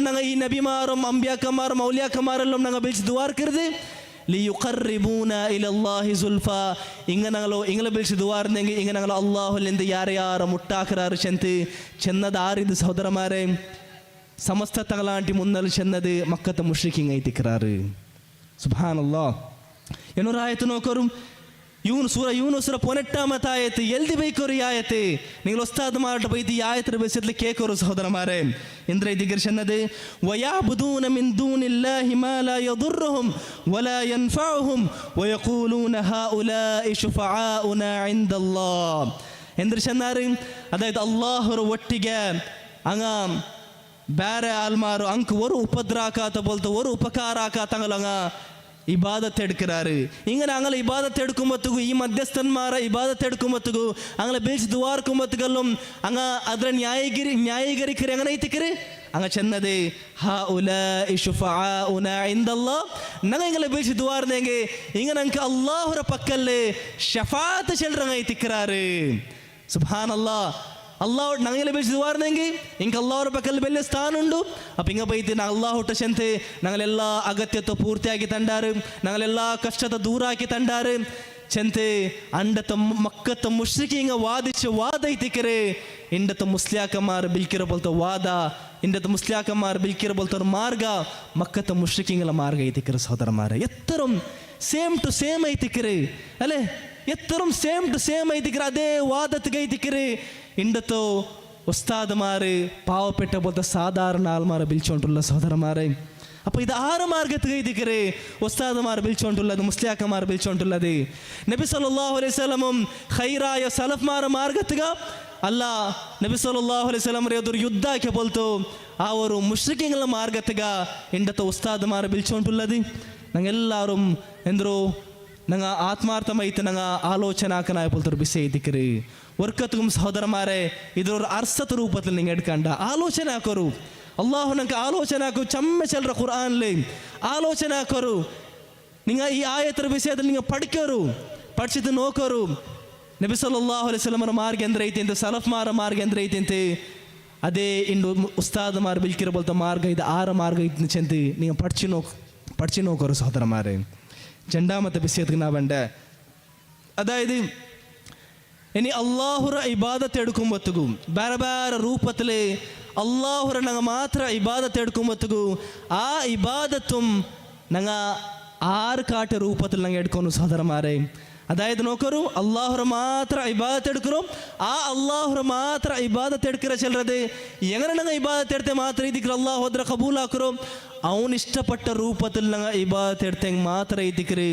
ನಂಗ ಈ ನಬಿಮಾರು ಅಂಬಿಯಾಕಮಾರು ಮೌಲಿಯಾಕಮಾರೆಲ್ಲ ನಂಗ ಬಿಳಿಸಿ ದ್ವಾರಕರದೆ ಲಿಯುಕರ್ರಿಬೂನಾ ಇಲಲ್ಲಾಹಿ ಜುಲ್ಫಾ. ಇಂಗಲ ಬಿಳಿಸಿ ದುವಾರ್ನೆಂಗೆ ಇಂಗ ನಂಗಲ ಅಲ್ಲಾಹುಲಿಂದ ಯಾರ ಮುಟ್ಟಾಕರಾರು ಚೆನ್ನದ ಆರಿದು ಸಹೋದರಮಾರೆ ಸಮಸ್ತ ತಗಲಾಂಟಿ ಮುನ್ನಲು ಚೆನ್ನದು ಮಕ್ಕತ್ತ ಮುಶ್ರಿಕಿಂಗ್ ಐತಿಕ್ರಾರು. ಸುಬ್ಹಾನಲ್ಲಾಹ್. ಏನೂರ ಆಯತು ನೋಕರು ಸೂರ ಯೂನುಸ್ರ 18ಾಮತ ಆಯತು ಎಲ್ದಿ ಬೈಕೋರು ಆಯತೆ ನೀವು ಒಸ್ತಾದ ಮಾಟ ಬೈತಿ ಆಯತರ ಬೆಸೆದ್ಲಿ ಕೇಕೋರು ಸಹೋದರಮಾರೆ. ಇಂದ್ರ ಇದಿಗರ್ ಚೆನ್ನದೆ ವಯಾಬುದೂನ ಮಿನ್ ದೂನಿಲ್ಲಾಹಿ ಮಾ ಲಾ ಯದುರ್ರುಹುಂ ವಲಾ ಯನ್ಫಉಹುಂ ವಯಖೂಲೂನ ಹಾಉಲಾಇ ಶುಫಆಉನಾ ಇಂದಲ್ಲಾಹ್. ಎಂದ್ರ ಚೆನ್ನಾರಿ ಅದಾಯ್ತು ಅಲ್ಲಾಹರ ಒಟ್ಟಿಗೆ ಹಂಗ ಬೇರೆ ಆಲ್ಮಾರು ಅಂಕ್ ஒரு ಉಪದ್ರಾಕಾತ ಬೋಲ್ತ ஒரு ಉಪಕಾರ ಆಕಾತಂಗಲಂಗ ಇಬಾದತ್ ಎಡ್ಕರಾರು. ಹಿಂಗೆ ಅಂಗಲ ಇಬಾದತ್ ಎಡ್ಕೊಂಬತ್ತಿಗೂ ಈ ಮಧ್ಯಸ್ಥನ್ಮಾರ ಇಬಾದತ್ ಎಡ್ಕೊಂಬತ್ತಿಗೂ ಅಂಗಲ ಬೀಳ್ಸಿ ದುವಾರ್ಕೊಂಬತ್ತಿಗಲ್ಲೂ ಹಂಗ ಅದ್ರ ನ್ಯಾಯಿಗರಿಕರಿ ಹಂಗನೈತಿಕರಿ ಹಂಗ ಚೆನ್ನದೆ ಹಾಉಲಾಇ ಶುಫಆಉನಾ ಇಂದಲ್ಲಾಹ್. ನಂಗೆ ಹಿಂಗಲ ಬೀಳ್ಸಿ ದುವಾರ್ನೆಂಗೆ ಹಿಂಗ ನಂಗೆ ಅಲ್ಲಾಹರ ಪಕ್ಕಲ್ಲೇ ಶಫಾತ್ ಚೆಲ್ರಂಗ ಐತಿಕ್ರಾರು. ಸುಬ್ಹಾನಲ್ಲಾಹ್. ಅಲ್ಲಾಹ್ ನಂಗೆಲ್ಲ ಬೇಯಿಸಿದ ವಾರ್ನೆಂಗೆ ಇಂಕ ಅಲ್ಲಾಹರ ಪಕ್ಕಲ್ಲಿ ಬೆಲೆ ಸ್ಥಾನ ಉಂಡು ಅಪ್ಪ ಹಿಂಗ ಬೈತಿ ನಾ ಅಲ್ಲಾಹ್ ಹುಟ್ಟ ಶಂತೆ ನಂಗಳೆಲ್ಲ ಅಗತ್ಯತ್ವ ಪೂರ್ತಿಯಾಗಿ ತಂಡಾರು, ನಂಗಳೆಲ್ಲ ಕಷ್ಟದ ದೂರ ಹಾಕಿ ತಂಡಾರು ಚೆಂತೆ ಅಂಡತ ಮಕ್ಕತ್ತ ಮುಶ್ರಿಕಿ ಹಿಂಗ ವಾದ ಐತಿಕರೆ ಇಂಡತ ಮುಸ್ಲಿಯಾಕಮಾರು ಬಿಲ್ಕಿರ ಬೋಲ್ತ ವಾದ ಇಂಡತ ಮುಸ್ಲಿಯಾಕಮಾರು ಬಿಲ್ಕಿರ ಬೋಲ್ತವ್ರ ಮಾರ್ಗ ಮಕ್ಕತ್ತ ಮುಶ್ರಿಕಿಂಗಲ ಮಾರ್ಗ ಐತಿಕರೆ ಸಹೋದರಮಾರೆ. ಎತ್ತರಂ ಸೇಮ್ ಟು ಸೇಮ್ ಐತಿಕರೆ ಅಲ್ಲೇ ಎತ್ತರಂ ಸೇಮ್ ಟು ಸೇಮ್ ಐತಿಕರೆ ಅದೇ ವಾದತ್ಗೆ ಐತಿಕರೆ ಇಂಡತೋ ಉಸ್ತಾದಮಾರು ಪಾವಪೆಟ್ಟ ಬೋಲ್ತ ಸಾಧಾರಣ ಆಲ್ಮಾರ ಬಿಲ್ಚೊಂಟುಲ್ಲ ಸಹೋದರಮಾರೆ. അപ്പോൾ ഇത് 6 മാർഗത്തുക ഇതിക്കരെ ഉസ്താദുമാർ വിളിച്ചുകൊണ്ടുള്ളത് മുസ്ലിയാക്കന്മാർ വിളിച്ചുകൊണ്ടുള്ളത് നബി സല്ലല്ലാഹു അലൈഹി വസല്ലമും ഖൈറായ സലഫ്മാർ മാർഗത്തുക ಅಲ್ಲ ನಬಿ ಸല്ലല്ലാಹು ಅಲೈಹಿ ವಸಲ್ಲಂ ಎದುರು ಯುದ್ಧಕ್ಕೆ ಬೋಲ್ತು ಅವರು ಮುಶ್ರಿಕೀಗಳ ಮಾರ್ಗತೆಗ ಎಂಡತ ಉಸ್ತಾದ್ ಮಾರ ಬಿಲ್ಚೊಂಟುಲ್ಲದಿ ನಂಗೆಲ್ಲಾರು ಎಂದರು ನಂಗೆ ಆತ್ಮಾರ್ಥಮೈತೆ ನಂಗೆ ಆಲೋಚನೆ ಹಾಕನಾಯ ಬೋಲ್ತರು ಬಿಸಿ ಐತಿಕ್ರಿ ವರ್ಕತ್ಗುಮ್ ಸಹೋದರ ಮಾರೆ ಇದ್ರ ಅರ್ಸತ ರೂಪದಲ್ಲಿ ನಿಂಗೆ ಎಡ್ಕಂಡ ಆಲೋಚನೆ ಹಾಕೋರು ಅಲ್ಲಾಹು ನಂಗೆ ಆಲೋಚನೆ ಹಾಕು ಚಮ್ಮೆ ಚೆಲ್ರ ಕುರ್ಆನ್ಲಿ ಆಲೋಚನೆ ಹಾಕೋರು ನಿಂಗೆ ಈ ಆಯತರ ವಿಷಯದಲ್ಲಿ ನಿಂಗೆ ಪಡ್ಕೋರು ಪಡ್ಸಿದ್ದು ನೋಕೋರು ನಬಿ ಸಲ್ಲಲ್ಲಾಹು ಅಲೈಹಿ ವಸಲ್ಲಮರ ಮಾರ್ಗ ಎಂದ್ರೆ ಐತಿ ಅಂತ ಸಲಫ್ ಮಾರ ಮಾರ್ಗ ಎಂದ್ರೆ ಐತಿ ಅಂತೆ ಅದೇ ಇಂಡು ಉಸ್ತಾದ್ ಮಾರ ಬಿಲ್ಕಿರ ಬೋಲ್ತ ಮಾರ್ಗ ಇದು ಆರ ಮಾರ್ಗ ಐತಿ ಚೆಂತಿ ನೀವು ಪಡ್ಚಿ ನೋಕೋರು ಸಹೋದರ ಮಾರೆ ಜೆಂಡಾ ಮತ್ತು ಬಿಸಿಯತ್ಗೆ ನಾ ಬಂಡೆ ಅದಾയത് ഇനി അള്ളാഹുറ ഇബാദത്ത് എടുക്കുമ്പോഴത്തേക്കു ಬೇರೆ ಬೇರೆ ರೂಪದಲ್ಲಿ ಅಲ್ಲಾಹುರ ನಂಗೆ ಮಾತ್ರ ಇಬಾದತ್ എടുക്കുമ്പോഴത്തേക്കു ಆ ಇಬಾದത്തും ನಂಗೆ ಆರು ಕಾಟ ರೂಪದಲ್ಲಿ ನಂಗೆ ಎಡ್ಕೊಂಡು ಸಹೋದರ ಮಾರೆ അതായത് നോക്കൂ അള്ളാഹുറ മാത്ര ഇബാദത്ത് എടുക്കറോ ആ അള്ളാഹുറ മാത്ര ഇബാദത്ത് എടുക്കറ ചെല്ലത് എങ്ങനെ ഞങ്ങൾ ഇബാദത്ത് എടുത്തെ മാത്രം ഇതിക്ക് അള്ളാഹു അದ್ರ കബൂലാക്കറോ ಅವನು ಇಷ್ಟಪಟ್ಟ ರೂಪದಲ್ಲಿ ನಂಗೆ ಇಬಾದತ್ ಎಡ್ತಂಗೆ ಮಾತ್ರ ಐತಿಕ್ರಿ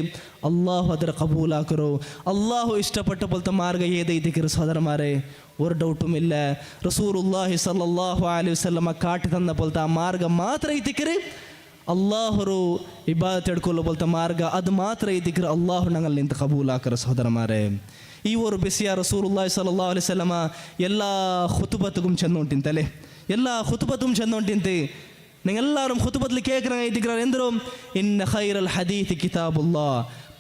ಅಲ್ಲಾಹು ಅದರ ಕಬೂಲಾಕರು ಅಲ್ಲಾಹು ಇಷ್ಟಪಟ್ಟ ಬೋಲ್ತ ಮಾರ್ಗ ಏದೈತಿಕ್ರಿ ಸಹೋದರ ಮಾರೆ ஒரு ಡೌಟುಮ್ ಇಲ್ಲ ರಸೂಲುಲ್ಲಾಹಿ ಸಲ್ಲಲ್ಲಾಹು ಅಲೈಹಿ ವಸಲ್ಲಮ ಕಾಟಿ ತಂದ ಬೋಲ್ತ ಆ ಮಾರ್ಗ ಮಾತ್ರ ಐತಿಕ್ರಿ ಅಲ್ಲಾಹರು ಇಬಾದತ್ ಎಡ್ಕೊಳ್ಳೋ ಬೋಲ್ತ ಮಾರ್ಗ ಅದು ಮಾತ್ರ ಐತಿಕ್ರಿ ಅಲ್ಲಾಹು ನಂಗಲ್ಲಿ ನಿಂತ ಕಬೂಲಾಕರ ಸಹೋದರ ಮಾರೆ ಈ ಒಂದು ಬಿಸಿಯ ರಸೂಲುಲ್ಲಾಹಿ ಸಲ್ಲಲ್ಲಾಹು ಅಲೈಹಿ ವಸಲ್ಲಮ ಎಲ್ಲ ಖುತುಬತ್ಗುಮ್ ಚಂದ ಉಂಟಿಂತಲೆ ಎಲ್ಲ ಖುತುಬತ್ತುಮ್ ಚಂದ ಉಂಟಿಂತೆ നിങ്ങളെല്ലാവരും ഖുതുബത്തിൽ കേൾക്കണ എന്തൊരു ഇന്ന ഖൈറൽ ഹദീസ് കിതാബുല്ലാ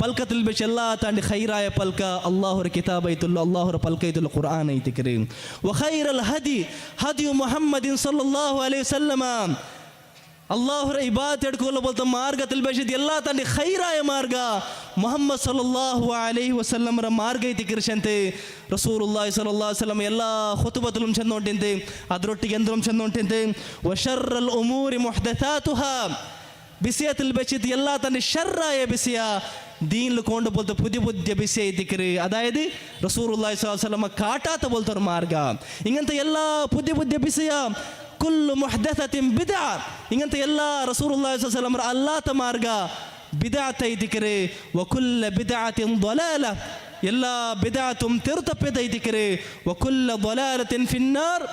പൽക്കത്തിൽ വെച്ച് എല്ലാ താണ്ടി ഖൈറായ പൽക്ക അള്ളാഹുര കിതാബ് ഐത്തുള്ള അള്ളാഹുര പൽക്ക ഐത്തുള്ള ഖുർആൻ ഐത്തിക്കറി വഖൈറൽ ഹദി ഹദി മുഹമ്മദിൻ സല്ലല്ലാഹു അലൈഹി വസല്ലമ അള്ളാഹുര ഇബാദത്ത് എടുക്കുള്ള പോലത്തെ മാർഗത്തിൽ വെച്ച് എല്ലാ താണ്ടി ഖൈറായ മാർഗ മുഹമ്മദ് സല്ലല്ലാഹു അലൈഹി വസല്ലമರ ಮಾರ್ಗ ಐತಿಕರಿ ಶಂತೆ ರಸೂಲುಲ್ಲಾಹಿ ಸಲ್ಲಲ್ಲಾಹು ಅಲೈಹಿ ವಸಲ್ಲಂ ಎಲ್ಲ ಖುತುಬತುಲಂ ಚಂದ ಉಂಟಿಂತೆ ಅದರೊಟ್ಟಿಗೆ ಎಂದ್ರಂ ಚಂದ ಉಂಟಿಂತೆ ವಶರ್ರಲ್ ಉಮೂರಿ ಮುಹ್ದಥಾತುಹಾ ಬಿಸಿಯത്തിൽ വെച്ചിട്ട് എല്ലാ തന്നെ ഷർറായ ബിസിയ ദീനിൽ കൊണ്ട് പോലത്തെ പുതിയ പുതിയ ബിസിയ ಐತಿಕರಿ അതായത് റസൂലുള്ളാഹി സ്വല്ലല്ലാഹു അലൈഹി വസല്ലം കാട്ടാത്ത പോലത്തെ ഒരു മാർഗ ഇങ്ങനത്തെ എല്ലാ പുതിയ പുതിയ ബിസിയ കുല്ലു മുഹ്ദഥത്തിൻ ബിദ്അ ഇങ്ങനത്തെ എല്ലാ റസൂലുള്ളാഹി സ്വല്ലല്ലാഹു അലൈഹി വസല്ലം അല്ലാത്ത മാർഗ ಬಿದಾತ್ ಐತಿಕರಿ ವಕುಲ್ಲ ಬಿದಾತಿನ್ ضಲಾಲ ಎಲ್ಲ ಬಿದಾತುಂ ತೆರುತಪ್ಪ್ಯದ ಐತಿಕರಿ ವಕುಲ್ಲ ضಲಾಲತಿನ್ ಫಿನ್ನಾರ್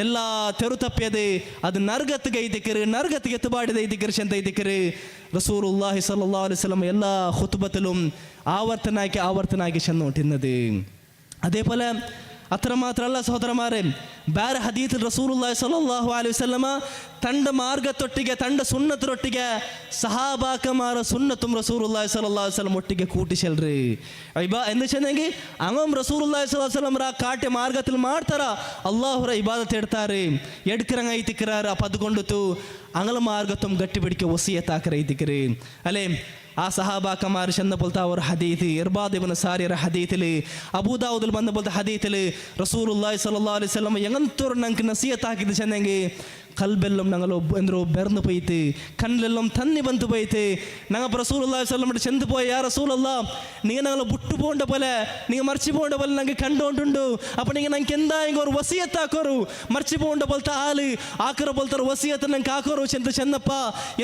ಎಲ್ಲ ತೆರುತಪ್ಪ್ಯದೆ ಅದು ನರಗತ್ತಿಗೆ ಐತಿಕರಿ ನರಗತ್ತಿಗೆ ಎತ್ತಬಾಡಿದ ಐತಿಕರಿ ಅಂತ ಐತಿಕರಿ ರಸೂಲುಲ್ಲಾಹಿ ಸಲ್ಲಲ್ಲಾಹು ಅಲೈಹಿ ವಸಲ್ಲಂ ಎಲ್ಲ ಖುತುಬತലും ആവർത്തനാക്കി ചെന്ന് ഉണ്ടിരുന്നത് അതേപോലെ അത്ര മാത്രമല്ല സഹോദരന്മാരെ ಬೇರೆ ಹದೀത്തിൽ ರಸೂಲುಲ್ಲಾಹಿ ಸಲ್ಲಲ್ಲಾಹು ಅಲೈಹಿ ವಸಲ್ಲಮ ತಂಡ ಮಾರ್ಗದೊಟ್ಟಿಗೆ ತಂಡ ಸುನ್ನತರೊಟ್ಟಿಗೆ ಸಹಾಬಾಕಮಾರ ಸುನ್ನತುಂ ರಸೂಲುಲ್ಲಾಹಿ ಸಲ್ಲಲ್ಲಾಹು ಅಲೈಹಿ ವಸಲ್ಲಂ ಒಟ್ಟಿಗೆ ಕೂಟಿಸಲ್ರಿ ಎಂದು ಚೆನ್ನಾಗಿ ಅಂಗಂ ರಸೂಲುಲ್ಲಾಹಿ ಸಲ್ಲಲ್ಲಾಹು ಅಲೈಹಿ ವಸಲ್ಲಂ ಕಾಟೆ ಮಾರ್ಗದಲ್ಲಿ ಮಾಡ್ತಾರ ಅಲ್ಲಾಹುರ ಇಬಾದತ್ ಎಡ್ತಾರೆ ಎಡ್ಕರಂಗ ಐತಿಕ್ರಾರ ಪದ್ಕೊಂಡುತು ಅಂಗಲ ಮಾರ್ಗತುಂ ಗಟ್ಟಿ ಬಿಡಿಕೆ ವಸಿಯತ್ ಹಾಕರ ಐತಿಕ್ರಿ ಅಲ್ಲೇ ಆ ಸಹಾಬಾಕಮಾರ ಚಂದ ಬೋಲ್ತಾ ಅವರ ಹದೀತಿ ಇರ್ಬಾದ್ ಇಬ್ನ್ ಸಾರಿಯರ ಹದೀತಿಲಿ ಅಬೂ ದಾವೂದಲ್ಲಿ ಬಂದ ಬೋಲ್ತಾ ಹದೀತಿಲಿ ರಸೂಲುಲ್ಲಾಹಿ ಸಲ್ಲಲ್ಲಾಹು ಅಲೈಹಿ ವಸಲ್ಲಂ ಎಂಗಂತೋರು ನಂಗೆ ನಸೀಹತ್ ಹಾಕಿದ್ದು ಚೆನ್ನಾಗಿ ಕಲ್ಬೆಲ್ಲಂ ನಂಗಲು ಎಂದ್ರು ಬೆರ್ನು ಪೈತಿ ಕಣ್ಲೆಲ್ಲಂ ತನ್ನಿ ಬಂತು ಪೈತಿ ನಂಗೆ ರಸೂಲುಲ್ಲಾಹಿ ಸಲ್ಲಲ್ಲಾಹು ಅಲೈಹಿ ಚೆಂದ പോയ യാ റസൂലല്ലാഹ് നിങ്ങൾ ഞങ്ങളെ വിട്ടു പോകേണ്ട പോലെ നിങ്ങൾ മറിച്ചു പോകേണ്ട പോലെ ഞങ്ങൾക്ക് കണ്ടുകൊണ്ടുണ്ട് അപ്പോൾ നിങ്ങൾ ഞങ്ങൾക്ക് എന്തായെങ്കിൽ ഒരു വസിയത്ത് ആക്കോರು മറിച്ചു പോകേണ്ട പോലത്തെ ആള് ആക്കറ പോലത്തെ വസിയത്ത് ഞങ്ങൾക്ക് ആക്കോರು ചെന്നപ്പ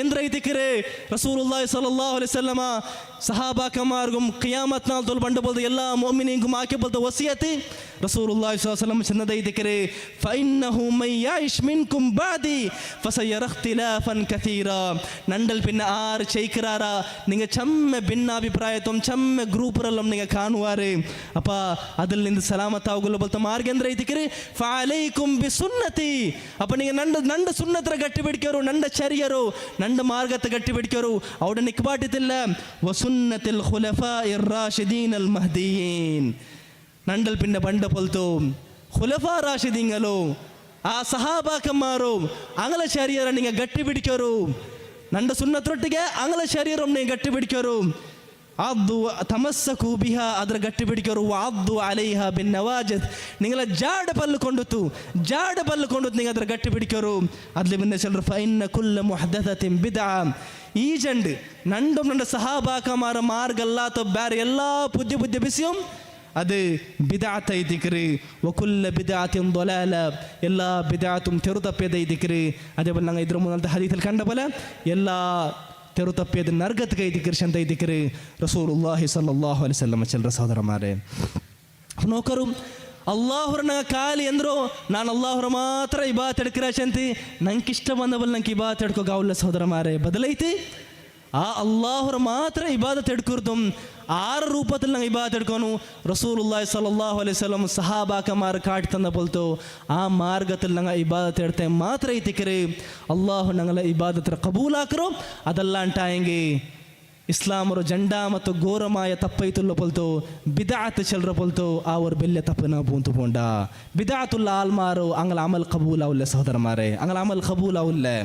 ಎಂದ್ರೈತಿಕರೆ ರಸೂಲುಲ್ಲಾಹಿ ಸಲ್ಲಲ್ಲಾಹು ಅಲೈಹಿ ವಸಲ್ಲಮ ಸಹಾಬಾಕಮಾರ್ಗುಂ ಕಿಯಾಮತ್ ನಾಲ್ ತೊಲ್ ಬಂಡ ಬೋಲ್ದ ಎಲ್ಲ ಮುಅ್ಮಿನೀನ್ಗುಂ ಆಕೆ ಬೋಲ್ದ ವಸಿಯತಿ ರಸೂಲುಲ್ಲಾಹಿ ಸಲ್ಲಲ್ಲಾಹು ಅಲೈಹಿ ವಸಲ್ಲಂ ಚೆನ್ನದೈತಿಕರೆ ಫಇನ್ನಹು ಮೈ ಯঈಶ್ ಮಿನ್ಕುಂ ಬಾದಿ ಫಸಯರ ಇಖ್ತಿಲಾಫನ್ ಕತೀರಾ ನಂಡಲ್ ಪಿನ್ನ ಆರ್ ಚೈಕರಾರ ನಿಂಗೆ ಚಮ್ಮೆ ಭಿನ್ನಾಭಿಪ್ರಾಯತ್ವಂ ಚಮ್ಮೆ ಗ್ರೂಪರಲ್ಲಂ ನಿಂಗೆ ಕಾಣುವಾರೆ ಅಪ್ಪ ಅದಲ್ಲಿಂದ ಸಲಾಮತ್ ಆಗುಲ್ಲ ಬೋಲ್ತ ಮಾರ್ಗ ಅಂದ್ರೆ ಐತಿಕರೆ ಫಅಲೈಕುಂ ಬಿಸುನ್ನತಿ ಅಪ್ಪ ನಿಂಗೆ ನಂಡ ಸುನ್ನತ್ರ ಗಟ್ಟಿ ಬಿಡ್ಕ್ಯಾರು ನಂಡ ಚರ್ಯರು ನಂಡ ಮಾರ್ಗತ ಗಟ್ಟಿ ಬಿಡ್ಕ್ಯಾರು ಅವಡ ನಿಕ್ಬಾಟಿತಿಲ್ಲ ವಸುನ್ನತಿಲ್ ಖುಲಫಾಯಿರ್ ರಾಶಿದೀನ್ ಅಲ್ ಮಹ್ದಿಯೀನ್ ನಂಡಲ್ ಪಿನ್ನ ಬಂಡ ಪೊಲ್ತು ಖುಲಫಾ ರಾಶಿದೀಂಗಲು ಆ ಸಹಾಬಾಕಮಾರು ಅಂಗಲ ಶರೀರ ನಿಂಗೆ ಗಟ್ಟಿ ಬಿಡ್ಕ್ಯಾರು ನಂಡ ಸುನ್ನತ್ರೊಟ್ಟಿಗೆ ಅಂಗಲ ಶರೀರಂ ನೀವು ಗಟ್ಟಿ ಬಿಡ್ಕ್ಯಾರು ಆದ್ದು ತಮಸ್ಸಕು ಬಿಹ ಅದರ ಗಟ್ಟಿ ಬಿಡ್ಕ್ಯಾರು ವಾದ್ದು ಅಲೈಹ ಬಿನ್ ನವಾಜತ್ ನಿಂಗಲ ಜಾಡ ಬಲ್ಲು ಕೊಂಡುತ್ತು ನೀವು ಅದರ ಗಟ್ಟಿ ಬಿಡ್ಕ್ಯಾರು ಅದ್ಲಿ ಬಿನ್ನ ಚೆಲ್ರು ಫೈನ್ನ ಕುಲ್ಲ ಮುಹ್ದಥತಿನ್ ಬಿದ್ಅ ಈ ಜಂಡ್ ನಂಡ ಸಹಾಬಾಕಮಾರ ಮಾರ್ಗಲ್ಲಾತ ಬೇರೆ ಎಲ್ಲ ಪುದ್ಯ ಬಿಸಿಯಂ ಅದು ಬಿದಾತ್ ಐತಿಕ್ರಿ ವಕುಲ್ಲ ಬಿದಾತಿನ್ ضಲಾಲ ಎಲ್ಲ ಬಿದಾತುಂ ತೆರುತಪ್ಪೆದ ಐತಿಕ್ರಿ ಅದೇ ಬಲ್ಲ ನಂಗೆ ಇದ್ರ ಮುಂದಂತ ಹದೀತಲ್ಲಿ ಕಂಡ ಬಲ ಎಲ್ಲ ತೆರುತಪ್ಪೆದ ನರ್ಗತ್ಗೆ ಐತಿಕ್ರಿ ಅಂತ ಐತಿಕ್ರಿ ರಸೂಲುಲ್ಲಾಹಿ ಸಲ್ಲಲ್ಲಾಹು ಅಲೈಹಿ ವಸಲ್ಲಂ ಚೆಲ್ರ ಸಹೋದರ ಮಾರೆ ನೋಕರು ಅಲ್ಲಾಹುರನ ಖಾಲಿ ಅಂದ್ರು ನಾನು ಅಲ್ಲಾಹುರ ಮಾತ್ರ ಇಬಾತ್ ಎಡ್ಕರಾಶಂತಿ ನಂಗೆ ಇಷ್ಟ ಬಂದವಲ್ಲ ನಂಗೆ ಇಬಾತ್ ಎಡ್ಕೋಗಾವಲ್ಲ ಸಹೋದರ ಮಾರೆ ಬದಲೈತಿ ಆ ಅಲ್ಲಾಹುರ ಮಾತ್ರ ಇಬಾದತ್ ಎಡ್ಕುರ್ದು 6 ರೂಪದಲ್ಲಿ ನಂಗೆ ಇಬಾದತ್ ಎಡ್ಕೋನು ರಸೂಲುಲ್ಲಾಹಿ ಸಲ್ಲಲ್ಲಾಹು ಅಲೈಹಿ ವಸಲ್ಲಂ ಸಹಾಬಾಕಮಾರ ಕಾಟ್ ತಂದ ಬೋಲ್ತು ಆ ಮಾರ್ಗದಲ್ಲಿ ನಂಗೆ ಇಬಾದತ್ ಎಡ್ತೆ ಮಾತ್ರ ಐತಿಕರಿ ಅಲ್ಲಾಹು ನಂಗಲ ಇಬಾದತ್ರ ಕಬೂಲ್ ಹಾಕರು ಅದಲ್ಲ ಅಂಟಾಯಂಗೆ ಇಸ್ಲಾಮರು ಜಂಡಾ ಮತ್ತು ಗೋರಮಾಯ ತಪ್ಪೈತುಲ್ಲ ಪೊಲ್ತು ಬಿದಾತ್ ಚಲ್ರ ಪೊಲ್ತು ಅವರು ಬೆಲ್ಲೆ ತಪ್ಪನ ಬೂಂತು ಪೋಂಡ ಬಿದಾತುಲ್ಲ ಆಲ್ಮಾರು ಅಂಗಲ ಅಮಲ್ ಕಬೂಲ್ ಅವಲ್ಲೆ ಸಹೋದರ ಮಾರೆ ಅಂಗಲ ಅಮಲ್ ಕಬೂಲ್ ಅವಲ್ಲೆ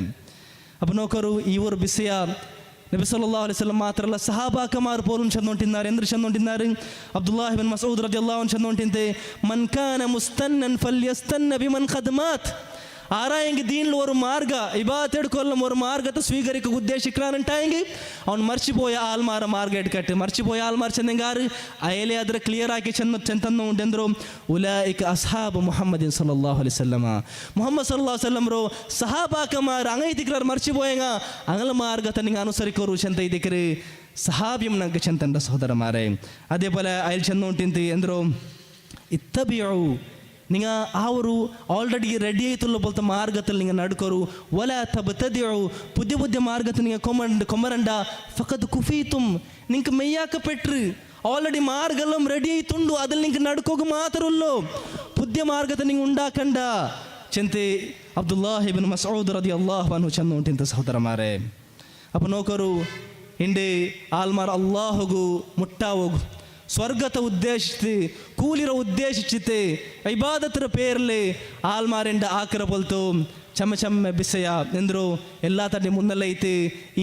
ಅಪ್ಪ ನೋಕರು ಇವರು ಬಿಸಿಯ ನಬಿ ಸಲ್ಲಲ್ಲಾಹು ಅಲೈಹಿ ವಸಲ್ಲಂ ಮಾತ್ರ ಅಲ್ಲ ಸಹಾಬಾಕಮಾರು ಪೋಲುನ್ ಚಂದ ಹೊಂಟಿದ್ದಾರೆ ಎಂದ್ರೆ ಚಂದ ಹೊಂಟಿದ್ದಾರೆ ಅಬ್ದುಲ್ಲಾಹ್ ಇಬ್ನ್ ಮಸ್ಊದ್ ರದಿಯಲ್ಲಾಹು ಅನ್ಹು ಚಂದ ಹೊಂಟಿಂತೆ ಮನ್ ಕಾನ ಮುಸ್ತನ್ನನ್ ಫಲ್ಯಸ್ತನ್ನ ಬಿಮನ್ ಖದ್ಮಾತ್ ആരായെങ്കിൽ ദീനിൽ ഒരു മാർഗ ഇബാദത്ത് എടുക്കൊല്ലം ഒരു മാർഗത്തെ സ്വീകരിക്കുക ഉദ്ദേശിക്കാനുണ്ടായെങ്കിൽ അവൻ മറിച്ചുപോയ ആൽമാര മാർഗം എടുക്കട്ടെ മറിച്ചുപോയ ആൽമാർ ചെന്നെങ്കാറ് അയലെ അതിൽ ക്ലിയർ ആക്കി ചെന്നു ഉണ്ടെന്തോ ഉലൈക അസ്ഹാബ് മുഹമ്മദിൻ സല്ലല്ലാഹു അലൈഹി വസല്ലമ മുഹമ്മദ് സല്ലല്ലാഹു അലൈഹി വസല്ലം ರೋ ಸಹಾಬಾಕಮಾರ ಅಂಗೈತಿಕ್ರಾರ್ ಮರ್ಚಿపోయంಗ ಅಂಗಲ ಮಾರ್ಗತ ನಿಂಗೆ ಅನುಸರಿಕೋರು ಚಂತ ಇದಕ್ರಿ ಸಹಾಬಿಯಂ ನಂಗೆ ಚಂತಂಡ ಸಹೋದರ ಮಾರೆ ಅದೇ പോലെ ಅಯಲ್ ಚಂದ ಉಂಟಿಂತಿ ಎಂದ್ರು ಇತ್ತಬಿಯು നിങ്ങൾ ആ ഒരു ഓൾറെഡി റെഡി ആയിട്ടുള്ള പോലത്തെ മാർഗത്തിൽ നിങ്ങൾ നടക്കൊരു വല തബ്തദിഉ പുതിയ പുതിയ മാർഗത്തിൽ നിങ്ങൾ കൊമരണ്ട ഫഖദ് കുഫീതും നിങ്ങൾക്ക് മെയ്യാക്കപ്പെട്ടു ഓൾറെഡി മാർഗെല്ലാം റെഡി ആയിട്ടുണ്ട് അതിൽ നിങ്ങൾക്ക് നടക്കുക മാത്രമല്ലോ പുതിയ മാർഗത്തെ നിങ്ങൾ ഉണ്ടാക്കണ്ട ചെന്ತೆ അബ്ദുല്ലാഹ് ഇബ്ൻ മസ്ഊദ് റളിയല്ലാഹു അൻഹു ಚಂದ ಉಂಟಿಂತ ಸಹೋದರಮಾರೆ ಅಪ್ಪ ನೋಕರು ಇಂಡೆ ಆಲ್ಮಾರ್ ಅಲ್ಲಾಹುಗು ಮುಟ್ಟಾವೋಗು ಸ್ವರ್ಗತ ಉದ್ದೇಶಿಸಿ ಕೂಲಿರ ಉದ್ದೇಶಿಸಿತೆ ಇಬಾದತರ ಪೇರ್ಲೆ ಆಲ್ಮಾರೆಂಡ ಆಕರ ಪೊಲ್ತು ಚಮ್ಮ ಚಮ್ಮ ಬಿಸಯ ಎಂದ್ರು ಎಲ್ಲ ತಡೆ ಮುನ್ನಲ್ಲೈತೆ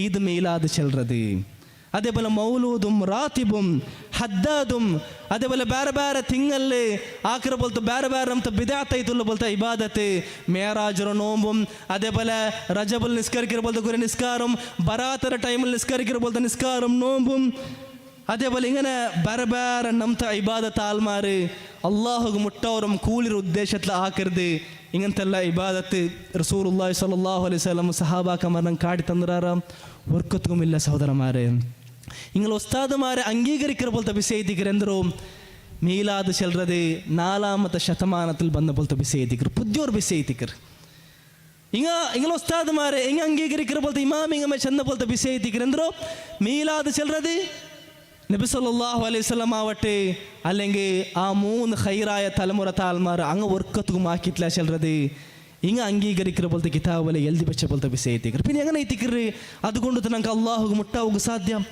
ಈದ್ ಮೀಲಾದ್ ಚೆಲ್ರದು അതേപോലെ മൗലൂദും റാത്തിബും ഹദ്ദാദും അതേപോലെ ಬೇರೆ ಬೇರೆ ತಿಂಗಳಲ್ಲಿ ಆಕರ ಬೋಲ್ತು ಬೇರೆ ಬೇರೆ ನಮ್ತ ಬಿದಾತ್ ಐತುಲ್ಲ ಬೋಲ್ತ ಇಬಾದತ್ ಮೇರಾಜರ ನೋಂಬುಂ അതേപോലെ ರಜಬಲ್ ನಿಸ್ಕರಿಕಿರ ಬೋಲ್ತ ಗುರಿ ನಿಸ್ಕಾರಂ ಬರಾತರ ಟೈಮಲ್ಲಿ ನಿಸ್ಕರಿಕಿರ ಬೋಲ್ತ ನಿಸ್ಕಾರಂ ನೋಂಬುಂ അതേപോലെ ഇങ്ങനെ ಬೇರೆ ಬೇರೆ ನಮ್ತ ಇಬಾದತ್ ಆಲ್ಮಾರು ಅಲ್ಲಾಹುಗೆ ಮುಟ್ಟವರಂ ಕೂಲಿರ ಉದ್ದೇಶತ್ಲ ಆಕರ್ದು ಇಂಗಂತೆಲ್ಲ ಇಬಾದತ್ ರಸೂಲುಲ್ಲಾಹಿ ಸಲ್ಲಲ್ಲಾಹು ಅಲೈಹಿ ವಸಲ್ಲಂ സഹാബാക്കമാരൻ കാട്ടി തന്നറാര വർക്കത്തുമില്ല സഹോദരന്മാരെ നിങ്ങൾ ഉസ്താദുമാരെ അംഗീകരിക്കുന്ന പോലത്തെ വിഷയത്തിക്കരെന്തോ മീലാദ് ചെല്ലുന്നത് 4ാമത്തെ ശതമാനത്തിൽ വന്ന പോലത്തെ വിഷയത്തിക്കർ പുതിയൊരു വിഷയത്തിക്കർ നിങ്ങൾ ഉസ്താദുമാരെ ഇങ്ങ അംഗീകരിക്കുന്ന പോലത്തെ ഇമാമിങ്ങമ്മ ചെന്ന പോലത്തെ വിഷയത്തിക്കരെന്തോ മീലാദ് ചെല്ലുന്നത് നബി സല്ലല്ലാഹു അലൈഹി വസല്ലം ആവട്ടെ അല്ലെങ്കിൽ ആ 3 ഖൈറായ തലമുറ താൽമാർ അങ്ങ് വർക്കത്തും ആക്കിയിട്ടില്ല ചെല്ലുന്നത് ഇങ്ങ അംഗീകരിക്കുന്ന പോലത്തെ കിതാബിലെ എഴുതി വെച്ച പോലത്തെ വിഷയത്തിക്കർ പിന്നെ എങ്ങനെ എത്തിക്കറ് അതുകൊണ്ട് നമുക്ക് അള്ളാഹുക്ക് മുട്ടാവുക സാധ്യം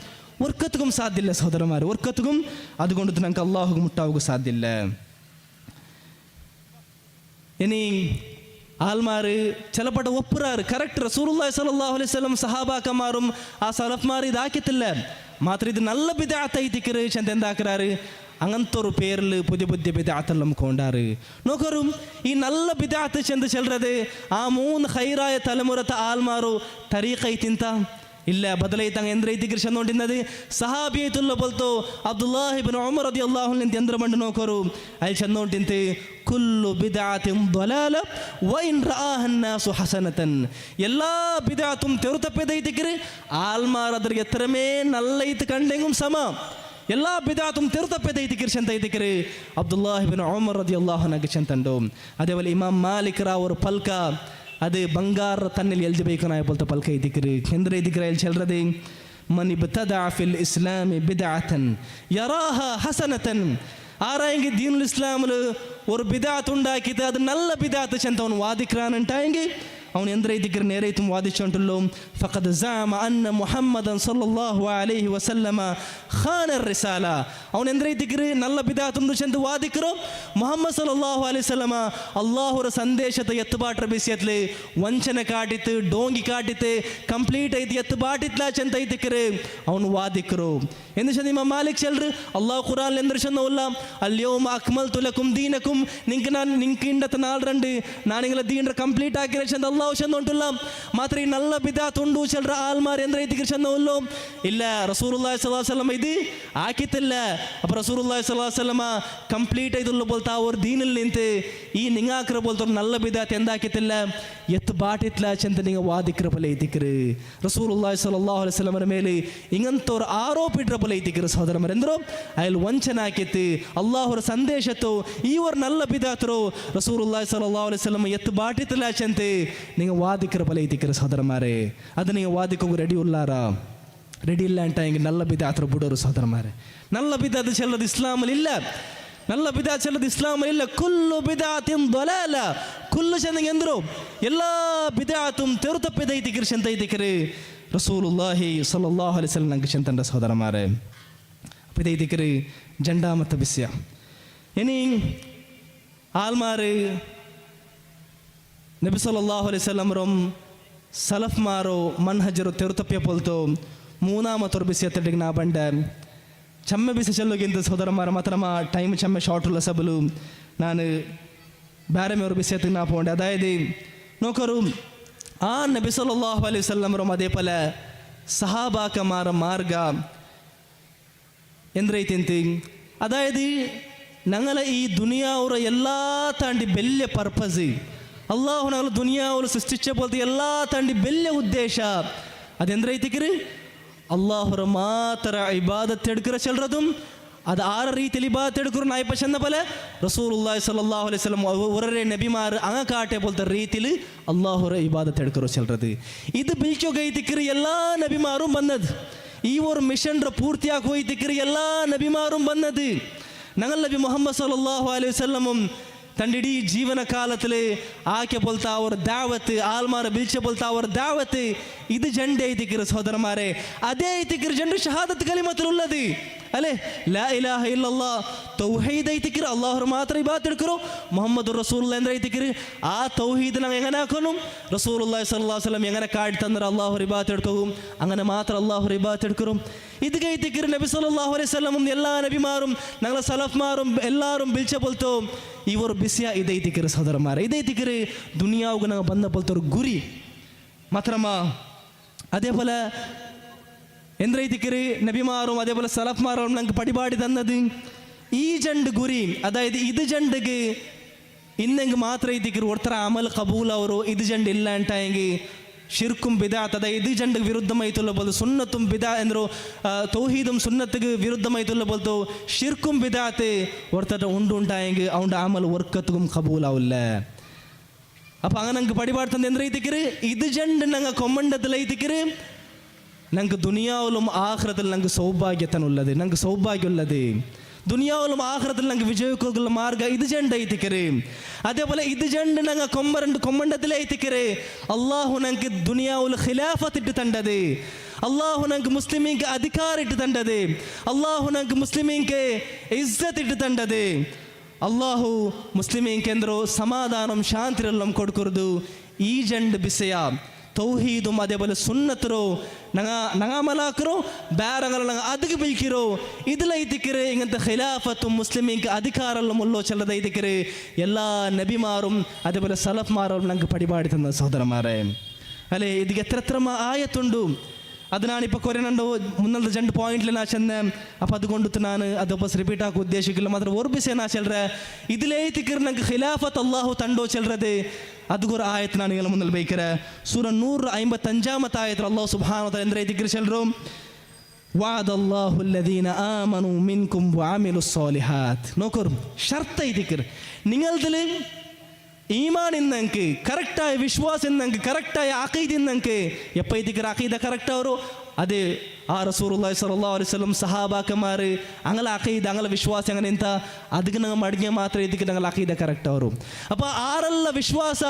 വർക്കത്തുക്കും സാധ്യല്ല സഹോദരന്മാർ വർക്കത്തുക്കും അതുകൊണ്ട് നമുക്ക് അള്ളാഹുക്ക് മുട്ടാവുക സാധ്യല്ല ഇനി ആൽമാർ ചിലപ്പെട്ട ഒപ്പുറാറ് കറക്റ്റ് റസൂലുള്ളാഹി സ്വല്ലല്ലാഹു അലൈഹി വസല്ലം സഹാബാക്കന്മാരും ആ സലഫ്മാർ ഇതാക്കിയിട്ടില്ല മാത്രം ഇത് നല്ല ബിദഅത്ത് ಐತಿക്കറ് ചെന്ത എന്താക്കറാറ് അങ്ങനത്തൊരു പേരിൽ പുതിയ പുതിയ ബിദഅത്തെല്ലാം കൊണ്ടാറ് നോക്കറു ഈ നല്ല ബിദഅത്ത് ചെന്ത് ചെല്ലുന്നത് ആ 3 ഖൈറായ തലമുറത്തെ ആൽമാರು തരീഖ ಐತಿಂತ ಇಲ್ಲ ಬದಲೈತಂಗ ಎಂದ್ರೆ ಐತಿಕರ್ ಚಂದ ಹೊಂಟಿನದು ಸಹಾಬಿ ಐತುಲ್ಲ ಬೋಲ್ತು ಅಬ್ದುಲ್ಲಾಹ್ ಇಬ್ನ್ ಉಮರ್ ರದಿಯಲ್ಲಾಹು ಅನ್ಹು ಎಂದ್ರ ಮಂಡ ನೋಕರು ಅಲ್ಲಿ ಚಂದ ಹೊಂಟಿಂತೆ ಕುಲ್ಲು ಬಿದಅತಿನ್ ضಲಾಲ ವ ಇನ್ ರಆಹ الناس ಹಸನತನ್ ಎಲ್ಲಾ ಬಿದಅತುಂ ತೆರುತಪ್ಪೆದೈತಿಕರ್ ಆಲ್ಮಾರ್ ಅದರ ಎತ್ತರಮೇ ನಲ್ಲೈತ ಕಂಡೆಂಗುಂ ಸಮ ಎಲ್ಲ ಬಿದಾತುಂ ತೆರುತಪ್ಪೆದೈತಿಕರ್ ಚಂತ ಐತಿಕರ್ ಅಬ್ದುಲ್ಲಾಹ್ ಇಬ್ನ್ ಉಮರ್ ರದಿಯಲ್ಲಾಹು ಅನ್ಹು ಚಂತಂಡು അതേപോലെ ഇമാം മാലിക് റാവർ പൽക അത് ബംഗാർ തന്നിൽ എഴുതി വയ്ക്കുന്ന പോലത്തെ പൽക്ക ഇതിക്കറ് എന്ത് ഇതിക്കറ ചെല്ലുന്നത് മൻ ഇബ്തദഅ ഫിൽ ഇസ്ലാമി ബിദ്അതൻ യറാഹ ഹസനതൻ ആരെങ്കിൽ ദീനുൽ ഇസ്ലാമിൽ ഒരു ബിദ്അത്ത് ഉണ്ടാക്കിയിട്ട് അത് നല്ല ബിദ്അത്ത് ചെന്ത അവൻ വാദിക്രാനുണ്ടായെങ്കിൽ ಅವನು ಎಂದ್ರೆ ಇದಕ್ಕೆ ನೇರೈತು ವಾದಿಸುಂಟುಲ್ಲೋ ಫಕದ್ ಝಾಮ ಅನ್ನ ಮುಹಮ್ಮದನ್ ಸಲ್ಲಲ್ಲಾಹು ಅಲೈಹಿ ವಸಲ್ಲಮ ಖಾನ ರಿಸಾಲ ಅವನು ಎಂದ್ರೆ ಇದಕ್ಕೆ ನಲ್ಲ ಬಿದಾತುಂದು ಚೆಂದು ವಾದಿಕರು ಮುಹಮ್ಮದ್ ಸಲ್ಲಲ್ಲಾಹು ಅಲೈಹಿ ವಸಲ್ಲಮ ಅಲ್ಲಾಹುರ ಸಂದೇಶದ ಎತ್ತುಬಾಟ್ರ ಬಿಸಿಯತ್ಲೆ ವಂಚನೆ ಕಾಟಿತ್ತು ಡೋಂಗಿ ಕಾಟಿತ್ತು ಕಂಪ್ಲೀಟ್ ಐತಿ ಎತ್ತುಬಾಟಿತ್ಲ ಚೆಂದ ಐತಿಕರು ಅವನು ವಾದಿಕರು ಎಂದು ಚಂದ ಇಮಾಮ್ ಮಾಲಿಕ್ ಚೆಲ್ರು ಅಲ್ಲಾಹ್ ഖുറാനിൽ എന്തൊരു ചെന്നല്ല അല്യൗമ അക്മൽതു ലക്കും ദീനക്കും നിങ്ങൾക്ക് ഞാൻ നിങ്ങൾക്ക് ഇണ്ടത്തെ നാൾ രണ്ട് ഞാൻ നിങ്ങളെ ദീൻ കംപ്ലീറ്റ് ആക്കിയ ചെന്ത അല്ലാഹ് ಅಲ್ಲಾಹು ಚಂದ ಉಂಟುಲ್ಲ ಮಾತ್ರ ಈ ನಲ್ಲ ಬಿದಾತ್ ಉಂಡು ಚಲ್ರ ಆಲ್ಮಾರಿ ಅಂದ್ರೆ ಇದಕ್ಕೆ ಚಂದ ಉಲ್ಲು ಇಲ್ಲ ರಸೂಲುಲ್ಲಾಹಿ ಸಲ್ಲಲ್ಲಾಹು ಅಲೈಹಿ ವಸಲ್ಲಂ ಇದು ಆಕಿತ್ತಿಲ್ಲ ಅಪ್ಪ ರಸೂಲುಲ್ಲಾಹಿ ಸಲ್ಲಲ್ಲಾಹು ಅಲೈಹಿ ವಸಲ್ಲಂ ಕಂಪ್ಲೀಟ್ ಐದುಲ್ಲು ಬೋಲ್ತಾ ಅವ್ರ ದೀನಲ್ಲಿ ನಿಂತು ಈ ನಿಂಗಾಕ್ರ ಬೋಲ್ತಾರ ನಲ್ಲ ಬಿದಾತ್ ಎಂದಾಕಿತ್ತಿಲ್ಲ ಎತ್ತು ಬಾಟಿತ್ಲ ಚಂದ ನಿಂಗ ವಾದಿಕ್ರ ಬಲ ಐತಿಕ್ರು ರಸೂಲುಲ್ಲಾಹಿ ಸಲ್ಲಲ್ಲಾಹು ಅಲೈಹಿ ವಸಲ್ಲಂ ಮೇಲೆ ಹಿಂಗಂತವ್ರ ಆರೋಪಿಟ್ರ ಬಲ ಐತಿಕ್ರು ಸಹೋದರ ಮರೆಂದ್ರು ಅಲ್ಲಿ ವಂಚನೆ ಹಾಕಿತ್ತು ಅಲ್ಲಾಹರ ಸಂದೇಶತ್ತು ಈವರ ನಲ್ಲ ಬಿದಾತರು ರಸೂಲುಲ್ಲಾಹಿ ಸಲ್ಲಲ್ಲಾಹು ಅಲೈಹಿ ವಸಲ್ಲಂ ಎತ್ತು ಬಾಟಿತ್ತಲ ಚಂತೆ ನಿಂಗೆ ವಾದಿಕರ ಬಲ ಐತಿಕ್ರ ಸಹೋದರ ಮಾರೆ ಅದು ನೀವು ವಾದಿಕೋಗು ರೆಡಿ ಉಲ್ಲಾರ ರೆಡಿ ಇಲ್ಲ ಅಂತ ಹಿಂಗೆ ನಲ್ಲ ಬಿದಾತರು ಬಿಡೋರು ಸಹೋದರ ಮಾರೆ ನಲ್ಲ ಬಿದಾತ ಚೆಲ್ಲದು ಇಸ್ಲಾಮಲ್ಲಿ ಇಲ್ಲ ನಲ್ಲ ಬಿದಾತ್ ಚೆಲ್ಲದು ಇಸ್ಲಾಮಲ್ಲಿ ಇಲ್ಲ ಕುಲ್ಲು ಬಿದಾತಿನ್ ದಲಾಲ ಕುಲ್ಲು ಚಂದಂಗೆ ಎಂದರು ಎಲ್ಲ ಬಿದಾತುಂ ತೆರು ತಪ್ಪಿದೈತಿಕ್ರಿ ಚಂತ ಐತಿಕ್ರಿ ರಸೂಲುಲ್ಲಾಹಿ ಸಲ್ಲಲ್ಲಾಹು ಅಲೈಹಿ ವಸಲ್ಲಂ ನಂಗೆ ಚಂತಂಡ ಸಹೋದರ ಮಾರೆ ಇದೈತಿಕ್ರಿ ಜಂಡಾ ಮತ್ತು ಬಿಸ್ಯ ಇನಿ ಆಲ್ಮಾರು ನಬಿ ಸಲ್ಲಲ್ಲಾಹು ಅಲೈಹಿ ವಸಲ್ಲಂ ರೊಮ್ ಸಲಫ್ ಮಾರೋ ಮನ್ಹಜರು ತೆರುತಪ್ಪಿಯ ಪೊಲ್ತು ಮೂನಾಮತ್ತೊರು ಬಿಸಿ ಎತ್ತಡಿಗೆ ನಾ ಬಂಡ ಚಮ್ಮೆ ಬಿಸಿ ಚೆಲ್ಲೋಗಿಂತ ಸೋದರ ಮಾರ ಮಾತ್ರ ಟೈಮ್ ಚಮ್ಮೆ ಶಾರ್ಟ್ ಉಲ್ಲ ಸಬಲು ನಾನು ಬೇರೆ ಮೇವರು ಬಿಸಿ ಎತ್ತಿಗೆ ನಾ ಪೋಂಡೆ ಅದಾയത് ನೋಕರು ಆ ನಬಿ ಸಲ್ಲಲ್ಲಾಹು ಅಲೈಹಿ ವಸಲ್ಲಂ ರೊಮ್ ಅದೇ ಪಲ ಸಹಾಬಾಕ ಮಾರ ಮಾರ್ಗ ಎಂದ್ರೈತಿಂತಿ ಅದಾയത് ഞങ്ങളെ ഈ ദുനിയാവുറ എല്ലാ താണ്ടി വലിയ പർപ്പസ് അള്ളാഹു ഞങ്ങൾ ദുനിയാവുలు സൃഷ്ടിച്ച പോലത്തെ എല്ലാ താണ്ടി വലിയ ഉദ്ദേശ അതെന്തായിത്തിക്കര് അള്ളാഹുറ മാത്ര ഇബാദത്ത് എടുക്കുന്ന ചെല്ലതും അത് ആറ് രീതിയിൽ ഇബാദത്ത് എടുക്കുന്ന നായിപ്പ ചെന്ന പോലെ റസൂലുള്ളാഹി സ്വല്ലല്ലാഹു അലൈഹി വസല്ലം ഒരേ നബിമാർ അങ്ങ കാട്ടെ പോലത്തെ രീതിയിൽ അള്ളാഹുറ ഇബാദത്ത് എടുക്കുന്ന ചെല്ലത് ഇത് ബിൽച്ചൊಗೈತಿക്കര് എല്ലാ നബിമാരും വന്നത് ഈ ഒരു മിഷൻ്റെ പൂർത്തിയാക്കി ಹೋಯ್ತಿക്കര് എല്ലാ നബിമാരും വന്നത് ഞങ്ങൾ നബി മുഹമ്മദ് സല്ലല്ലാഹു അലൈഹി വസല്ലമും തൻ്റെ ഇടീ ജീവന കാലത്തിൽ ആക്കെ പോലത്തെ അവർ ദാവത്ത് ആൽമാർ ബിൽച്ച പോലത്തെ അവർ ദാവത്ത് ഇത് ജണ്ട ಐತಿಕ್ಕಿರ ಸಹೋದರಮಾರೆ ಅದೇ ಐತಿಕ್ಕಿರ ಜಂಡ ಶಹಾದತ್ ಕಲಿಮತುಲ್ಲದು ಅಲೆ ಲಾ ಇಲಾಹ ಇಲ್ಲಲ್ಲಾಹ್ ತೌಹೀದ್ ಐತಿಕ್ಕಿರ ಅಲ್ಲಾಹರು ಮಾತ್ರ ಇಬಾದತ್ എടുക്കರು മുഹമ്മദ് റസൂലുള്ളാഹി ಅಂದ್ರೆ ಐತಿಕ್ಕಿರಿ ಆ ತೌಹೀದ್ ನಾವು എങ്ങനെ ആക്കണം റസൂലുള്ളാഹി സ്വല്ലല്ലാഹു അലൈഹി വസല്ലം എങ്ങനെ കാട്ടി തന്നರ അല്ലാഹു ഇബാദത്ത് എടുക്കും അങ്ങനെ മാത്രം അല്ലാഹു ഇബാദത്ത് എടുക്കരും ഇതിಗೆ ಐತಿಕ್ಕಿರಿ ನಬಿ ಸಲ್ಲಲ್ಲಾಹು ಅಲೈಹಿ ವಸಲ್ಲಂ ಎಲ್ಲ ನಬಿಮಾരും ഞങ്ങളെ സലഫ്മാരും എല്ലാവരും ಬಿಲ್ಚ ಬೋಲ್ತೋ ಇವರು ಬಿಸಿಯ ಇದೈತಿಕ್ಕಿರಿ ಸಹೋದರಮಾರೆ ಇದೈತಿಕ್ಕಿರಿ ದುನಿಯಾவுக்கு ನಾವು ಬಂದ ಬೋಲ್ತೋರು ಗುರಿ ಮಾತ್ರಮ್ಮ അതേപോലെ എന്തിക്കിരി നബിമാറും അതേപോലെ സലഫ്മാറും ഞങ്ങൾക്ക് പടിപാടി തന്നത് ഈ ജണ്ട് ഗുരി അതായത് ഇത് ജണ്ടക്ക് ഇന്നെങ്കിൽ മാത്രം ഇതിക്കിരി ഒർത്തര അമൽ കബൂൽ ಅವರು ಇದು ಜಂಡ್ ಇಲ್ಲ ಅಂಟಾയെങ്കിൽ ಶಿರ್ಕುಂ ಬಿದಾತ್ ಅದ ಇದು ಜಂಡಿಗೆ ವಿರುದ್ಧಮೈತುಲ್ಲ ಬೋಲ್ದು ಸುನ್ನತ್ತುಂ ಬಿದಾ ಎಂದರು ತೌಹೀದುಂ ಸುನ್ನತ್ತಿಗೆ ವಿರುದ್ಧಮೈತುಲ್ಲ ಬೋಲ್ದು ಶಿರ್ಕುಂ ಬಿದಾತ್ ಒರ್ತಟ ಉಂಟಾയെങ്കിൽ അവൻ്റെ അമൽ വർക്കത്തും കബൂലാവില്ല അപ്പം അങ്ങനെ ഞങ്ങൾക്ക് പടിപാടുന്നത് എന്തിക്കിരി ഇത് ജണ്ട് ഞങ്ങൾ കൊമ്മണ്ടത്തിലൈത്തിക്കിരി ഞങ്ങൾക്ക് ദുനിയാവിലും ആഖിറത്തിൽ ഞങ്ങൾക്ക് സൗഭാഗ്യത്തനുള്ളത് ഞങ്ങൾക്ക് സൗഭാഗ്യമുള്ളത് ദുനിയാവിലും ആഖിറത്തിൽ ഞങ്ങൾക്ക് വിജയിക്കുള്ള മാർഗം ഇത് ജണ്ട് ಐತಿಕ್ಕಿರಿ അതേപോലെ ഇത് ജണ്ട് ഞങ്ങൾ കൊമ്മണ്ടത്തിലൈത്തിക്കിರಿ അള്ളാഹു ഞങ്ങൾക്ക് ദുനിയാവിൽ ഖിലാഫത്ത് ഇട്ട് തണ്ടത് അള്ളാഹു ഞങ്ങൾക്ക് മുസ്ലിമീങ്ങൾക്ക് അധികാരം ഇട്ട് തണ്ടത് അള്ളാഹു ഞങ്ങൾക്ക് മുസ്ലിമീങ്ങൾക്ക് ഇസ്സത്ത് ഇട്ട് തണ്ടത് ಅಲ್ಲಾಹು ಮುಸ್ಲಿಮೀನ್ಗೆ ಎಂದರು ಸಮಾಧಾನಂ ಶಾಂತಿರೆಲ್ಲಂ ಕೊಡ್ಕೊರ್ದು ಈ ಜಂಡ್ ಬಿಸೆಯ ತೌಹೀದು അതേപോലെ സുന്നത്തರೋ ഞങ്ങ മലാക്കറോ ಬೇರಂಗಲ ഞങ്ങ ಅದಕ್ಕೆ ಬಿಲ್ಕಿರೋ ഇതിലൈತಿക്കിರಿ ഇങ്ങനത്തെ ഖിലാഫത്തും മുസ്ലിമീൻക്ക് അധികാരമെല്ലാം ഉള്ളോ ചെല്ലതൈതിക്കിരി എല്ലാ നബിമാരും അതേപോലെ സലഫ്മാരും ഞങ്ങൾക്ക് പടിപാടി തന്ന സഹോദരന്മാരെ അല്ലേ ഇതിಗೆ എത്ര ആയത്തുണ്ട് അത് ഞാനിപ്പോൾ കൊറേനുണ്ടോ മുന്നത്തെ 2 പോയിന്റിൽ ഞാൻ ചെന്ന് അപ്പം അതുകൊണ്ട് ഞാൻ അതപ്പോൾ റിപ്പീറ്റ് ആക്കാൻ ഉദ്ദേശിക്കില്ല മാത്രം ഓർപ്പിച്ചേ ഞാൻ ചെല്ലറ ഇതിലേത്തിക്കിറി ഞങ്ങൾക്ക് ഖിലാഫത്ത് അള്ളാഹു തണ്ടോ ചെല്ലറത് അതുകൊരു ആയത്ത് ഞാൻ നിങ്ങളുടെ മുന്നിൽ വയ്ക്കറ സൂറ 155 ആയത്തിൽ അള്ളാഹു സുബ്ഹാനഹു വ തആല എന്തിക്കിറി ചെല്ലറോ വഅദല്ലാഹു അല്ലദീന ആമനു മിൻകും വഅമിലുസ് സാലിഹാത്ത് നോക്കൂ ഷർത്ത് ഇതിക്കിറി നിങ്ങളതിൽ ഈമാൻ ഇന്നെങ്കിൽ കറക്റ്റായ വിശ്വാസം ഇന്നെങ്കിൽ കറക്റ്റായ അഖീദ ഇന്നെങ്കിൽ എപ്പോൾ ഇതിക്കിற അഖീദ കറക്റ്റ് ಅವರು ಅದೇ ಆ ರಸೂಲುಲ್ಲಾಹಿ സ്വല്ലല്ലാഹു അലൈഹി വസല്ലം സഹാബാക്കന്മാർ അങ്ങനെ അഖീദ അങ്ങനെ വിശ്വാസം അങ്ങനെ ಎಂತ ಅದಕ್ಕೆ ನಾವು ಮಡಿಗೆ ಮಾತ್ರ ಇದಕ್ಕೆ ഞങ്ങൾ ಅಖೀದ ಕರೆಕ್ಟ್ ಅವರು അപ്പോൾ ಆರಲ್ಲ ವಿಶ್ವಾಸ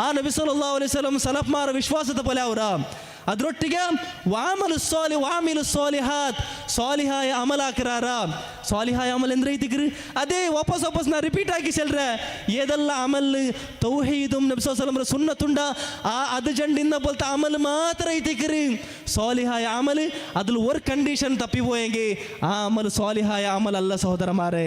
ಆ ನಬಿ ಸಲ್ಲಲ್ಲಾಹು ಅಲೈಹಿ ವಸಲ್ಲಂ ಸಲಫ್ಮಾರ ವಿಶ್ವಾಸದ പോലെ ಅವರ ಅದರೊಟ್ಟಿಗೆ ವಾಮಿಲು ಸಾಲಿಹಾತ್ ಸಾಲಿಹಾಯ ಅಮಲ್ ಹಾಕಿರಾರ ಸಾಲಿಹಾಯ ಅಮಲ್ ಅಂದ್ರೆ ಐತಿಕ್ರಿ ಅದೇ ವಾಪಸ್ ನಾ ರಿಪೀಟ್ ಆಗಿ ಚೆಲ್ರ ಏದೆಲ್ಲ ಅಮಲ್ ತೌಹೀದುಂ ನಬಿ ಸಲ್ಲಲ್ಲಾಹು ಅಲೈಹಿ ವಸಲ್ಲಂ ಸುನ್ನತುಂಡ ಆ ಅದು ಜಂಡಿಂದ ಬೋಲ್ತ ಅಮಲ್ ಮಾತ್ರ ಐತಿಕ್ರಿ ಸಾಲಿಹಾಯ ಅಮಲ್ അതിൽ ഒരു കണ്ടീഷൻ തപ്പിപ്പോയെങ്കിൽ ആ അമൽ സാലിഹായ അമൽ അല്ല സഹോദരന്മാരെ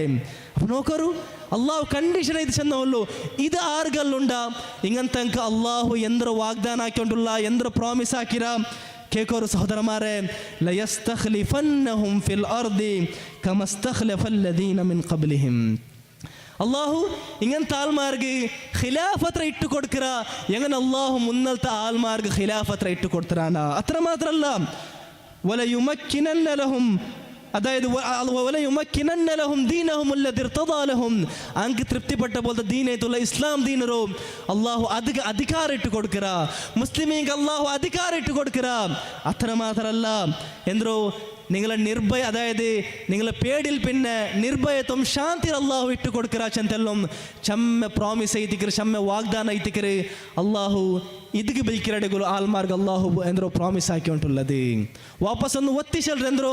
അപ്പോൾ നോക്കൂ അള്ളാഹു കണ്ടീഷൻ ഇത് ചെന്നോളൂ. ഇത് ആറുകളുണ്ടാ ഇങ്ങനത്തെ അള്ളാഹു എന്തൊരു വാഗ്ദാനം ആക്കിക്കൊണ്ടുള്ള എന്തൊരു പ്രോമിസ് ആക്കിരാ കേൾക്കോರು സഹോദരന്മാരെ, ലയസ്തഖ്ലിഫന്നഹും ഫിൽ അർദി കമസ്തഖ്ലഫല്ലദീന മിൻ ഖബ്ലിഹിം. അള്ളാഹു ഇങ്ങനത്തെ ആൾമാർക്ക് ഖിലാഫത്ര ഇട്ട് കൊടുക്കുക. എങ്ങനെ അള്ളാഹു മുന്നത്തെ ആൾമാർക്ക് ഖിലാഫത്ര ഇട്ട് കൊടുത്തരാണ്. അത്ര മാത്രമല്ല, വലയുമക്കിനന്ന ലഹും, അതായത് വലയുമക്കിനന്ന ലഹും ദീനഹും അല്ലദി ഇർതദാ ലഹും, അങ്ക് തൃപ്തിപ്പെട്ട പോലത്തെ ദീനായിട്ടുള്ള ഇസ്ലാം ദീനറോ അള്ളാഹു അധികാരം ഇട്ട് കൊടുക്കുക. മുസ്ലിമീങ്ങൾക്ക് അള്ളാഹു അധികാരം ഇട്ട് കൊടുക്കുക. അത്ര മാത്രമല്ല, എന്തോ നിങ്ങളെ നിർഭയ, അതായത് നിങ്ങളെ പേടിൽ പിന്നെ നിർഭയത്വം ശാന്തി അള്ളാഹു ഇട്ട് കൊടുക്കുക. ചെന്തെല്ലാം ചമ്മ പ്രോമിസ് ಐತಿಕ್ರು, ಚಮ್ಮ ವಾಗ್ದಾನ ಐತಿಕ್ರು. ಅಲ್ಲಾಹು ಇದಕ್ಕೆ ಬಿಲ್ಕಿರಡೆಗಳು ಆಲ್ಮಾರ್ಗ ಅಲ್ಲಾಹು ಎಂದ್ರೋ ಪ್ರಾಮಿಸ್ ಹಾಕಿ ಉಂಟುಲ್ಲದು. ವಾಪಸ್ ಒಂದು ಒತ್ತಿಸಲ್ರಿ ಎಂದ್ರು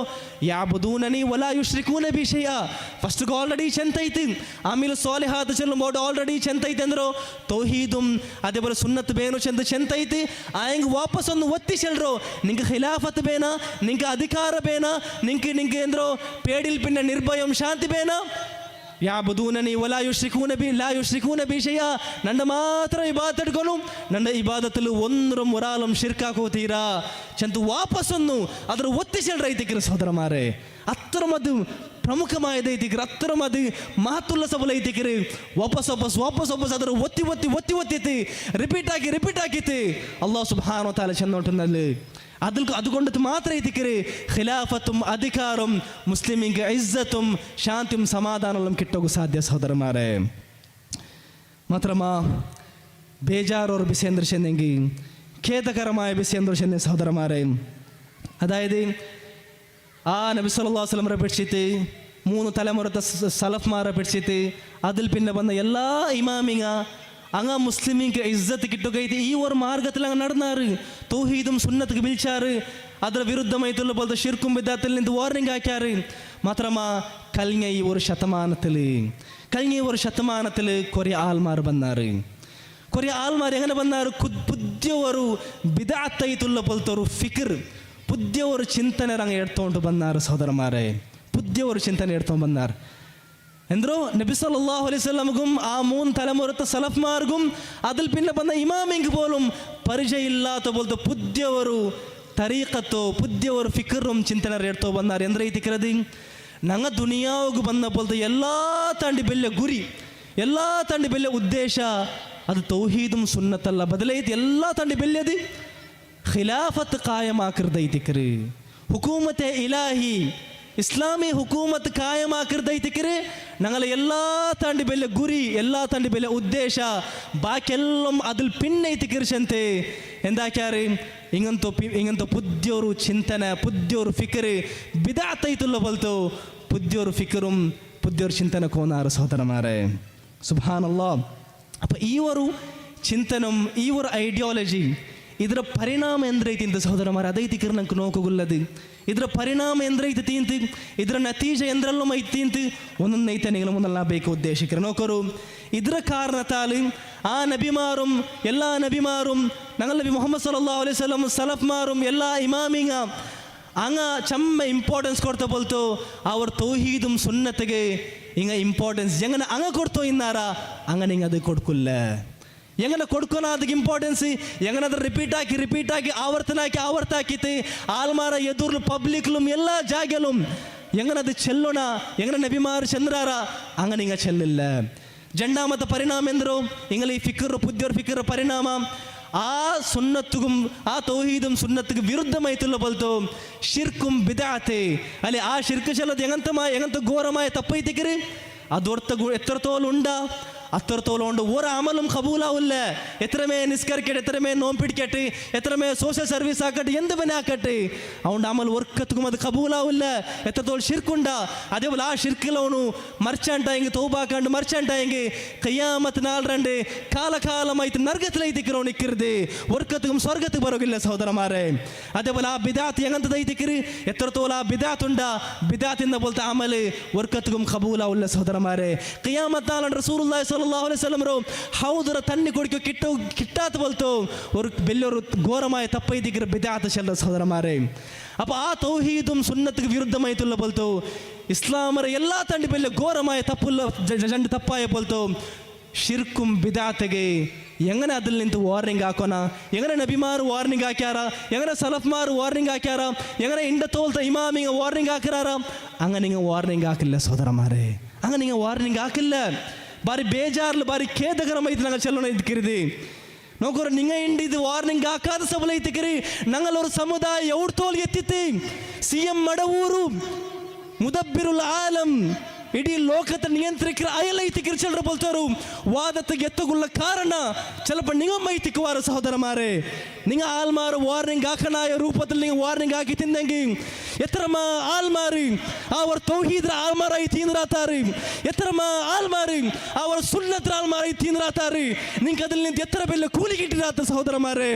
ಯಾಬುದೂನನಿ ವಲಾ ಯುಶ್ರಿಕೂನ ಬಿ ಶೈಅ. ಫಸ್ಟ್ ಆಲ್ರೆಡಿ ಚೆಂತ ಐತಿ, ಆಮೇಲೆ ಸಾಲಿಹಾತ್ ಚೆಲ್ಲು ಮೋಡ್ ಆಲ್ರೆಡಿ ಚೆಂತ ಐತಿ ಅಂದ್ರು ತೌಹೀದುಂ അതേപോലെ സുന്നത്ത് ಬೇನು ಚೆಂತ ಐತಿ. ಆಯಂಗೆ ವಾಪಸ್ ಒಂದು ಒತ್ತಿಸಲ್ರು ನಿಂಗೆ ಖಿಲಾಫತ್ ಬೇನಾ, ನಿಂಗೆ ಅಧಿಕಾರ ಬೇನಾ, ನಿಂಗೆ ಎಂದ್ರೋ ಪೇಡಿಲ್ ಪಿನ್ನ ನಿರ್ಭಯಂ ಶಾಂತಿ ಬೇನಾ. യാബുദൂനനി വലാ യുശ്രികൂന ബി ലാ യുശ്രികൂന ബി ഷൈഅ. നണ്ട മാത്ര ഇബാദത്ത് എടുക്കുന്നു, നണ്ട ഇബാദത്തിൽ ഒന്നും ഒരാളും ഷിർക്കാക്കോತೀರಾ ചെന്തു ವಾಪಸ್ ഒന്ന് ಅದರ ಒತ್ತಿಸಲ್ರೈತಿಕ್ರು ಸಹೋದರಮಾರೆ. ಅತ್ರಮದು ಪ್ರಮುಖಮಾಯದೈತಿಕ್ರು, ಅತ್ರಮದು ಮಹತ್ವಲ್ಲ ಸಬಲೈತಿಕ್ರು. ವಾಪಸ್ ಅದರ ಒತ್ತಿ ರಿಪೀಟ್ ಆಕಿತ್ತು. ಅಲ್ಲಾಹ್ ಸುಬ್ಹಾನಹು ವ ತആല ചെന്ന് ഉണ്ടെന്നല്ലേ. അതുകൊണ്ട് മാത്രം ഇതിക്കര് ഖിലാഫത്തും അധികാരം മുസ്ലിമിಗೆ ഇസ്സത്തും ശാന്തിയും സമാധാനവും കിട്ടുക സാധ്യ സഹോദരന്മാരെ. മാത്രമാ ಬೇಜಾರೋರು ಬಿಸಿ ಅಂದ್ರೆ ಚೆನ್ನೆಂಗಿ ಖೇದಕರമായ ಬಿಸಿ ಅಂದ್ರೆ ಚೆನ್ನೆ സഹോദരന്മാരെ. അതായത് ആ നബി സല്ലല്ലാഹു അലൈഹി വസല്ലം പിടിച്ചിട്ട് 3 തലമുറത്തെ സലഫ്മാരെ പിടിച്ചിട്ട് അതിൽ പിന്നെ വന്ന എല്ലാ ഇമാമിങ്ങ അങ്ങ മുസ്ലിമിക്ക് ഇസ്സത്ത് കിട്ടുകയിട്ട് ഈ ഒരു മാർഗത്തിൽ അങ്ങ് നടന്നാറ്. തൗഹീദും സുന്നത്തുക്ക് പിലിച്ചാറ്. ಅದರ ವಿರುದ್ಧമായിട്ടുള്ള പോലത്തെ ഷിർക്കും ബിദ്അത്തിൽ നിന്ന് വാർണിംഗ് ആക്കിയാറ്. മാത്രമാ കഴിഞ്ഞ ഈ ഒരു ശതമാനത്തിൽ കുറേ ആൾമാർ വന്നാറ്. കുറേ ആൾമാർ എങ്ങനെ വന്നാറ്? പുതിയ ഒരു ബിദ്അത്തായിട്ടുള്ള പോലത്തെ ഒരു ഫിക്ർ, പുതിയ ഒരു ചിന്തന അങ്ങ് എടുത്തോണ്ട് വന്നാറ് സഹോദരന്മാരെ. പുതിയ ഒരു ചിന്തന എടുത്തോണ്ട് വന്നാറ്. എന്തോ നബി സല്ലല്ലാഹു അലൈഹി വസല്ലമക്കും ആ 3 തലമുറത്തെ സലഫ്മാർക്കും അതിൽ പിന്നെ വന്ന ഇമാമിക്ക് പോലും പരിചയമില്ലാത്ത പോലത്തെ പുതിയ ഒരു തരീഖത്തോ പുതിയ ഒരു ഫിക്റും ചിന്തന എടുത്തോ വന്നാർ. ಎಂದ್ರೈತಿಕ್ರದು ನಂಗೆ ದುನಿಯಾವಿಗೆ ಬಂದ പോലത്തെ എല്ലാ ತಾಂಡಿ ಬೆಲ್ಲ ಗುರಿ, എല്ലാ ತಾಂಡಿ ಬೆಲ್ಲ ಉದ್ದೇಶ ಅದು ತೌಹೀದುಂ ಸುನ್ನತ್ತಲ್ಲ, ಬದಲೈತಿ ಎಲ್ಲ ತಾಂಡಿ ಬೆಲ್ಲದು ಖಿಲಾಫತ್ ಕಾಯಮಾಕಿರ್ದೈತಿಕ್ರು. ಹುಕೂಮತೆ ಇಲಾಹಿ ಇಸ್ಲಾಮಿ ಹುಕೂಮತ್ ಕಾಯಮಾಕಿರ್ದೈತಿಕ್ರು. ഞങ്ങളെ എല്ലാ താണ്ടി ಬೆಲ್ಲ ಗುರಿ, എല്ലാ താണ്ടി ಬೆಲ್ಲ ಉದ್ದೇಶ ബാക്കിയെല്ലാം അതിൽ പിന്നൈത്തിക്കിരിച്ചಂತೆ എന്താക്കിയാറ്? ഇങ്ങനത്തെ പുതിയൊരു ചിന്തന, പുതിയൊരു ഫിക്കർ ബിദ്അത്തായിട്ടുള്ള പോലത്തെ പുതിയൊരു ഫിക്കറും പുതിയൊരു ചിന്തന കോന്നാറ് സഹോദരന്മാരെ. സുബ്ഹാനല്ലാഹ്. അപ്പം ഈ ഒരു ಚಿಂತನಂ ಈ ಒಂದು ಐಡಿಯಾಲಜಿ ಇದರ ಪರಿಣಾಮ ಎಂದ್ರೈತಿ ಅಂತ ಸಹೋದರಮಾರ ಅದೈತಿ ನಂಗೆ ನೋಕುಗುಲ್ಲದು. ಇದರ ಪರಿಣಾಮ ಎಂದ್ರೈತಿ ತಿಂತು, ಇದರ ನತೀಜ ಎಂದ್ರಲ್ಲೂ ಐತಿ ಅಂತ ಒಂದೊಂದು ಐತೆ ನಿಗಳ ಮುಂದಲ್ಲ ಬೇಕು ಉದ್ದೇಶಕರು ನೋಕರು. ಇದರ ಕಾರಣ ತಾಲು ಆ ನಬಿಮಾರುಂ ಎಲ್ಲ ನಬಿಮಾರುಂ ഞങ്ങൾ നബി മുഹമ്മദ് സല്ലല്ലാഹു അലൈഹി വസല്ലം സലഫ്മാരും എല്ലാ ഇമാമിങ്ങ അങ്ങ ചമ്മ ഇമ്പോർട്ടൻസ് കൊടുത്ത പോലത്തോ അവർ തൗഹീദും സുന്നത്തിಗೆ ಹಿಂಗ ಇಂಪಾರ್ಟೆನ್ಸ್ ಹೆಂಗನ ಹಂಗ ಕೊಡ್ತೋ ಇನ್ನಾರ ಹಂಗ ನಿಂಗೆ ಅದು ಕೊಡ್ಕುಲ್ಲ ಹೆಂಗನ ಕೊಡ್ಕೊನ ಅದಕ್ಕೆ ಇಂಪಾರ್ಟೆನ್ಸ್ ಹೆಂಗನದ್ರ ರಿಪೀಟ್ ಆಗಿ ಆವರ್ತ ಹಾಕಿತ್ತು ಆಲ್ಮಾರ ಎದುರ್ಲು ಪಬ್ಲಿಕ್ಲು ಎಲ್ಲ ಜಾಗಲು ಹೆಂಗನದು ಚೆಲ್ಲೋಣ ಹೆಂಗನ ನಬಿಮಾರು ಚಂದ್ರಾರ ಹಂಗ ನಿಂಗೆ ಚೆಲ್ಲಿಲ್ಲ. ಜಂಡಾಮತ ಪರಿಣಾಮ ಎಂದರು ಹಿಂಗಲಿ ಫಿಕ್ಕರ್ ಪುದ್ಯೋರ್ ಫಿಕ್ಕರ್ ಪರಿಣಾಮ ആ സുന്നത്തും ആ തൗഹീദും സുന്നത്തുക്ക് വിരുദ്ധമായിട്ടുള്ള പോലത്തോ ഷിർക്കും ബിദ്അത്ത് അല്ലെ ആ ഷിർക്ക് ചെല്ലത് എങ്ങനത്തെ ഘോരമായ തപ്പൈത്തിക്കര് എത്രത്തോളം ഉണ്ടാ അത്രത്തോളം ഉണ്ട്. ഒരു അമലും കബൂലാവില്ല. എത്രമേ നിസ്കരിക്കട്ടെ, എത്രമേ നോമ്പ് പിടിക്കട്ടെ, എത്രമേ സോഷ്യൽ സർവീസ് ആക്കട്ടെ, എന്ത് പനി ആക്കട്ടെ, അവൻ്റെ അമൽ വർക്കത്തുക്കും അത് കബൂലാവില്ല. എത്രത്തോളം ഷിർക്കുണ്ടാ. അതേപോലെ ആ ഷിർക്കിലവನು മറിച്ചാണ്ടായെങ്കിൽ തൗബാക്കാണ്ട് മറിച്ചാണ്ടായെങ്കിൽ ഖിയാമത്ത് നാളെ കാലകാലമായിട്ട് നരകത്തിലൈത്തിക്കറോ നിൽക്കരുത്, വർക്കത്തുക്കും സ്വർഗത്തുക്ക് ബರೋಗಿಲ್ಲ സഹോദരന്മാരെ. അതേപോലെ ആ ബിദാത്ത് എങ്ങനത്തൈത്തിക്കര് എത്രത്തോളം ആ ബിദാത്തുണ്ടാ ബിദാത്തിൻ്റെ പോലത്തെ അമല് വർക്കത്തുക്കും കബൂലാവില്ല സഹോദരന്മാരെ. ഖിയാമത്ത് നാളെ റസൂലുള്ളാഹി സല്ലല്ലാഹു അലൈഹി വസല്ലം ഹൗദറ തന്നി കുടിക്കോ കിട്ടാത്ത പോലത്തോ ഒരു വലിയൊരു ഘോരമായ തപ്പൈതിക്കർ ബിദാത്ത് ചെല്ല സഹോദരന്മാരെ. അപ്പോൾ ആ തൗഹീദും സുന്നത്തുക്ക് വിരുദ്ധമായിട്ടുള്ള പോലത്തോ ഇസ്ലാമറ എല്ലാ തണ്ടി വലിയ ഘോരമായ തപ്പുള്ള രണ്ട് തപ്പായ പോലത്തോ ഷിർക്കും ബിദാത്തಗೆ എങ്ങനെ അതിൽ നിന്ന് വാർണിംഗ് ആക്കോന എങ്ങനെ നബിമാർ വാർണിംഗ് ആക്കിയാറ എങ്ങനെ സലഫ്മാർ വാർണിംഗ് ആക്കിയാറ എങ്ങനെ ഇണ്ടത്തോലത്തെ ഇമാമിങ്ങ വാർണിംഗ് ആക്കിറാറ അങ്ങനെ വാർണിംഗ് ആക്കില്ല സഹോദരന്മാരെ അങ്ങനെ വാർണിംഗ് ആക്കില്ല ಬಾರಿ ಬೇಜಾರ್ಲು ಬಾರಿ ಖೇದಕರಮೈತಿ ನಂಗೆ ಚೆಲ್ಲೋಣ ಇದ್ಕಿರಿದಿ ನೋಕೋರು ನಿಂಗ ಇಂಡಿ ಇದು ವಾರ್ನಿಂಗ್ ಆಕಾದ ಸಬಲ ಐತಿಕಿರಿ ನಂಗಲ್ಲೊರು ಸಮುದಾಯ ಎವ್ರು ತೋಲ್ ಎತ್ತಿತ್ತಿ CM ಮಡವೂರು ಮುದಬ್ಬಿರುಲ್ ಆಲಂ ಇಡೀ ಲೋಕದ ನಿಯಂತ್ರಿಕರ ಅಯಲ ಐತಿಕಿರಿ ಚೆಲ್ಲರು ಬೋಲ್ತಾರು ವಾದತ್ತಿಗೆ ಎತ್ತಗುಳ್ಳ ಕಾರಣ ಚೆಲ್ಲಪ್ಪ ನಿಂಗಮ್ಮ ಐತಿಕುವಾರ ಸಹೋದರ ಮಾರೆ ನಿಂಗ ಆಲ್ಮಾರು ವಾರ್ನಿಂಗ್ ಆಕನಾಯ ರೂಪದಲ್ಲಿ ನಿಂಗೆ ವಾರ್ನಿಂಗ್ ಆಕಿ ತಿಂದಂಗಿ ಎತ್ತರಮ್ಮ ಆಲ್ಮಾರಿ ಅವರ ತೌಹೀದ್ರ ಆಲ್ಮಾರ ಐ ತೀಂದ್ರಾತಾರಿ ಎತ್ತರಮ್ಮ ಆಲ್ಮಾರಿ ಅವರ ಸುನ್ನತ್ರ ಆಲ್ಮಾರ ಐ ತೀಂದ್ರಾತಾರಿ ನಿಂಗೆ ಅದಲ್ಲಿ ನಿಂತು ಎತ್ತರ ಬೆಲ್ಲ ಕೂಲಿಗಿಟ್ಟಿರಾತ ಸಹೋದರ ಮಾರೆ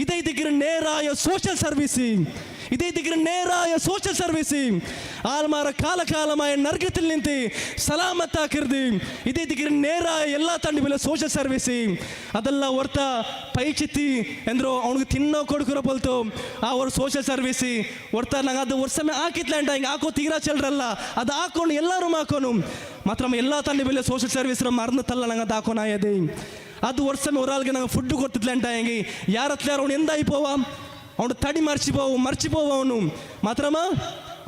ಇದೇ ದಿಗ್ಗಿರ ನೇರಾಯ ಸೋಷಲ್ ಸರ್ವೀಸಿಂಗ್ ಇದೇ ದಿಗ್ಗಿರ ನೇರಾಯ ಸೋಷಲ್ ಸರ್ವೀಸಿಂಗ್ ಆಲ್ಮಾರ ಕಾಲಕಾಲമായ ನರ್ಗത്തിൽ ನಿಂತು ಸಲಾಮತ್ತಾಕಿರ್ದಿ ಇದೇ ದಿಗ್ಗಿರ ನೇರಾಯ ಎಲ್ಲ ತಂಡಿ ಬೆಲ್ಲ ಸೋಷಲ್ ಸರ್ವೀಸಿಂಗ್ ಅದೆಲ್ಲ ಹೊರ್ತ ಪೈಚಿತ್ತಿ ಎಂದ್ರು ಅವನಿಗೆ ತಿನ್ನೋ ಕೊಡ್ಕೊರೋ ಬೋಲ್ತು ಅವ್ರ ಸೋಷಲ್ ಸರ್ವೀಸಿ ಹೊರ್ತ ನಂಗೆ ಅದು ವರ್ಷಮೇ ಹಾಕಿತ್ಲಂಟ ಹಿಂಗೆ ಹಾಕೋ ತೀರಾ ಚೆಲ್ರಲ್ಲ ಅದು ಹಾಕೊಂಡು ಎಲ್ಲರೂ ಹಾಕೋನು ಮಾತ್ರ ಎಲ್ಲ ತಂಡಿ ಬೆಲ್ಲ ಸೋಷಲ್ ಸರ್ವೀಸ್ ಮರನ್ನತ್ತಲ್ಲ ನಂಗೆ ಅದು ಹಾಕೋನಾಯದಿ ಅದು ವರ್ಷಮೇ ಒರಾಲ್ಗೆ ನಂಗೆ ಫುಡ್ ಕೊಡ್ತಿದ್ಲಂಟ ಹೆಂಗೆ ಯಾರತ್ಲಾರ ಅವನು ಎಂದಾಯಿ ಪೋವ ಅವನು ತಡಿ ಮರ್ಚಿಪೋವ ಅವನು ಮಾತ್ರಮ್ಮ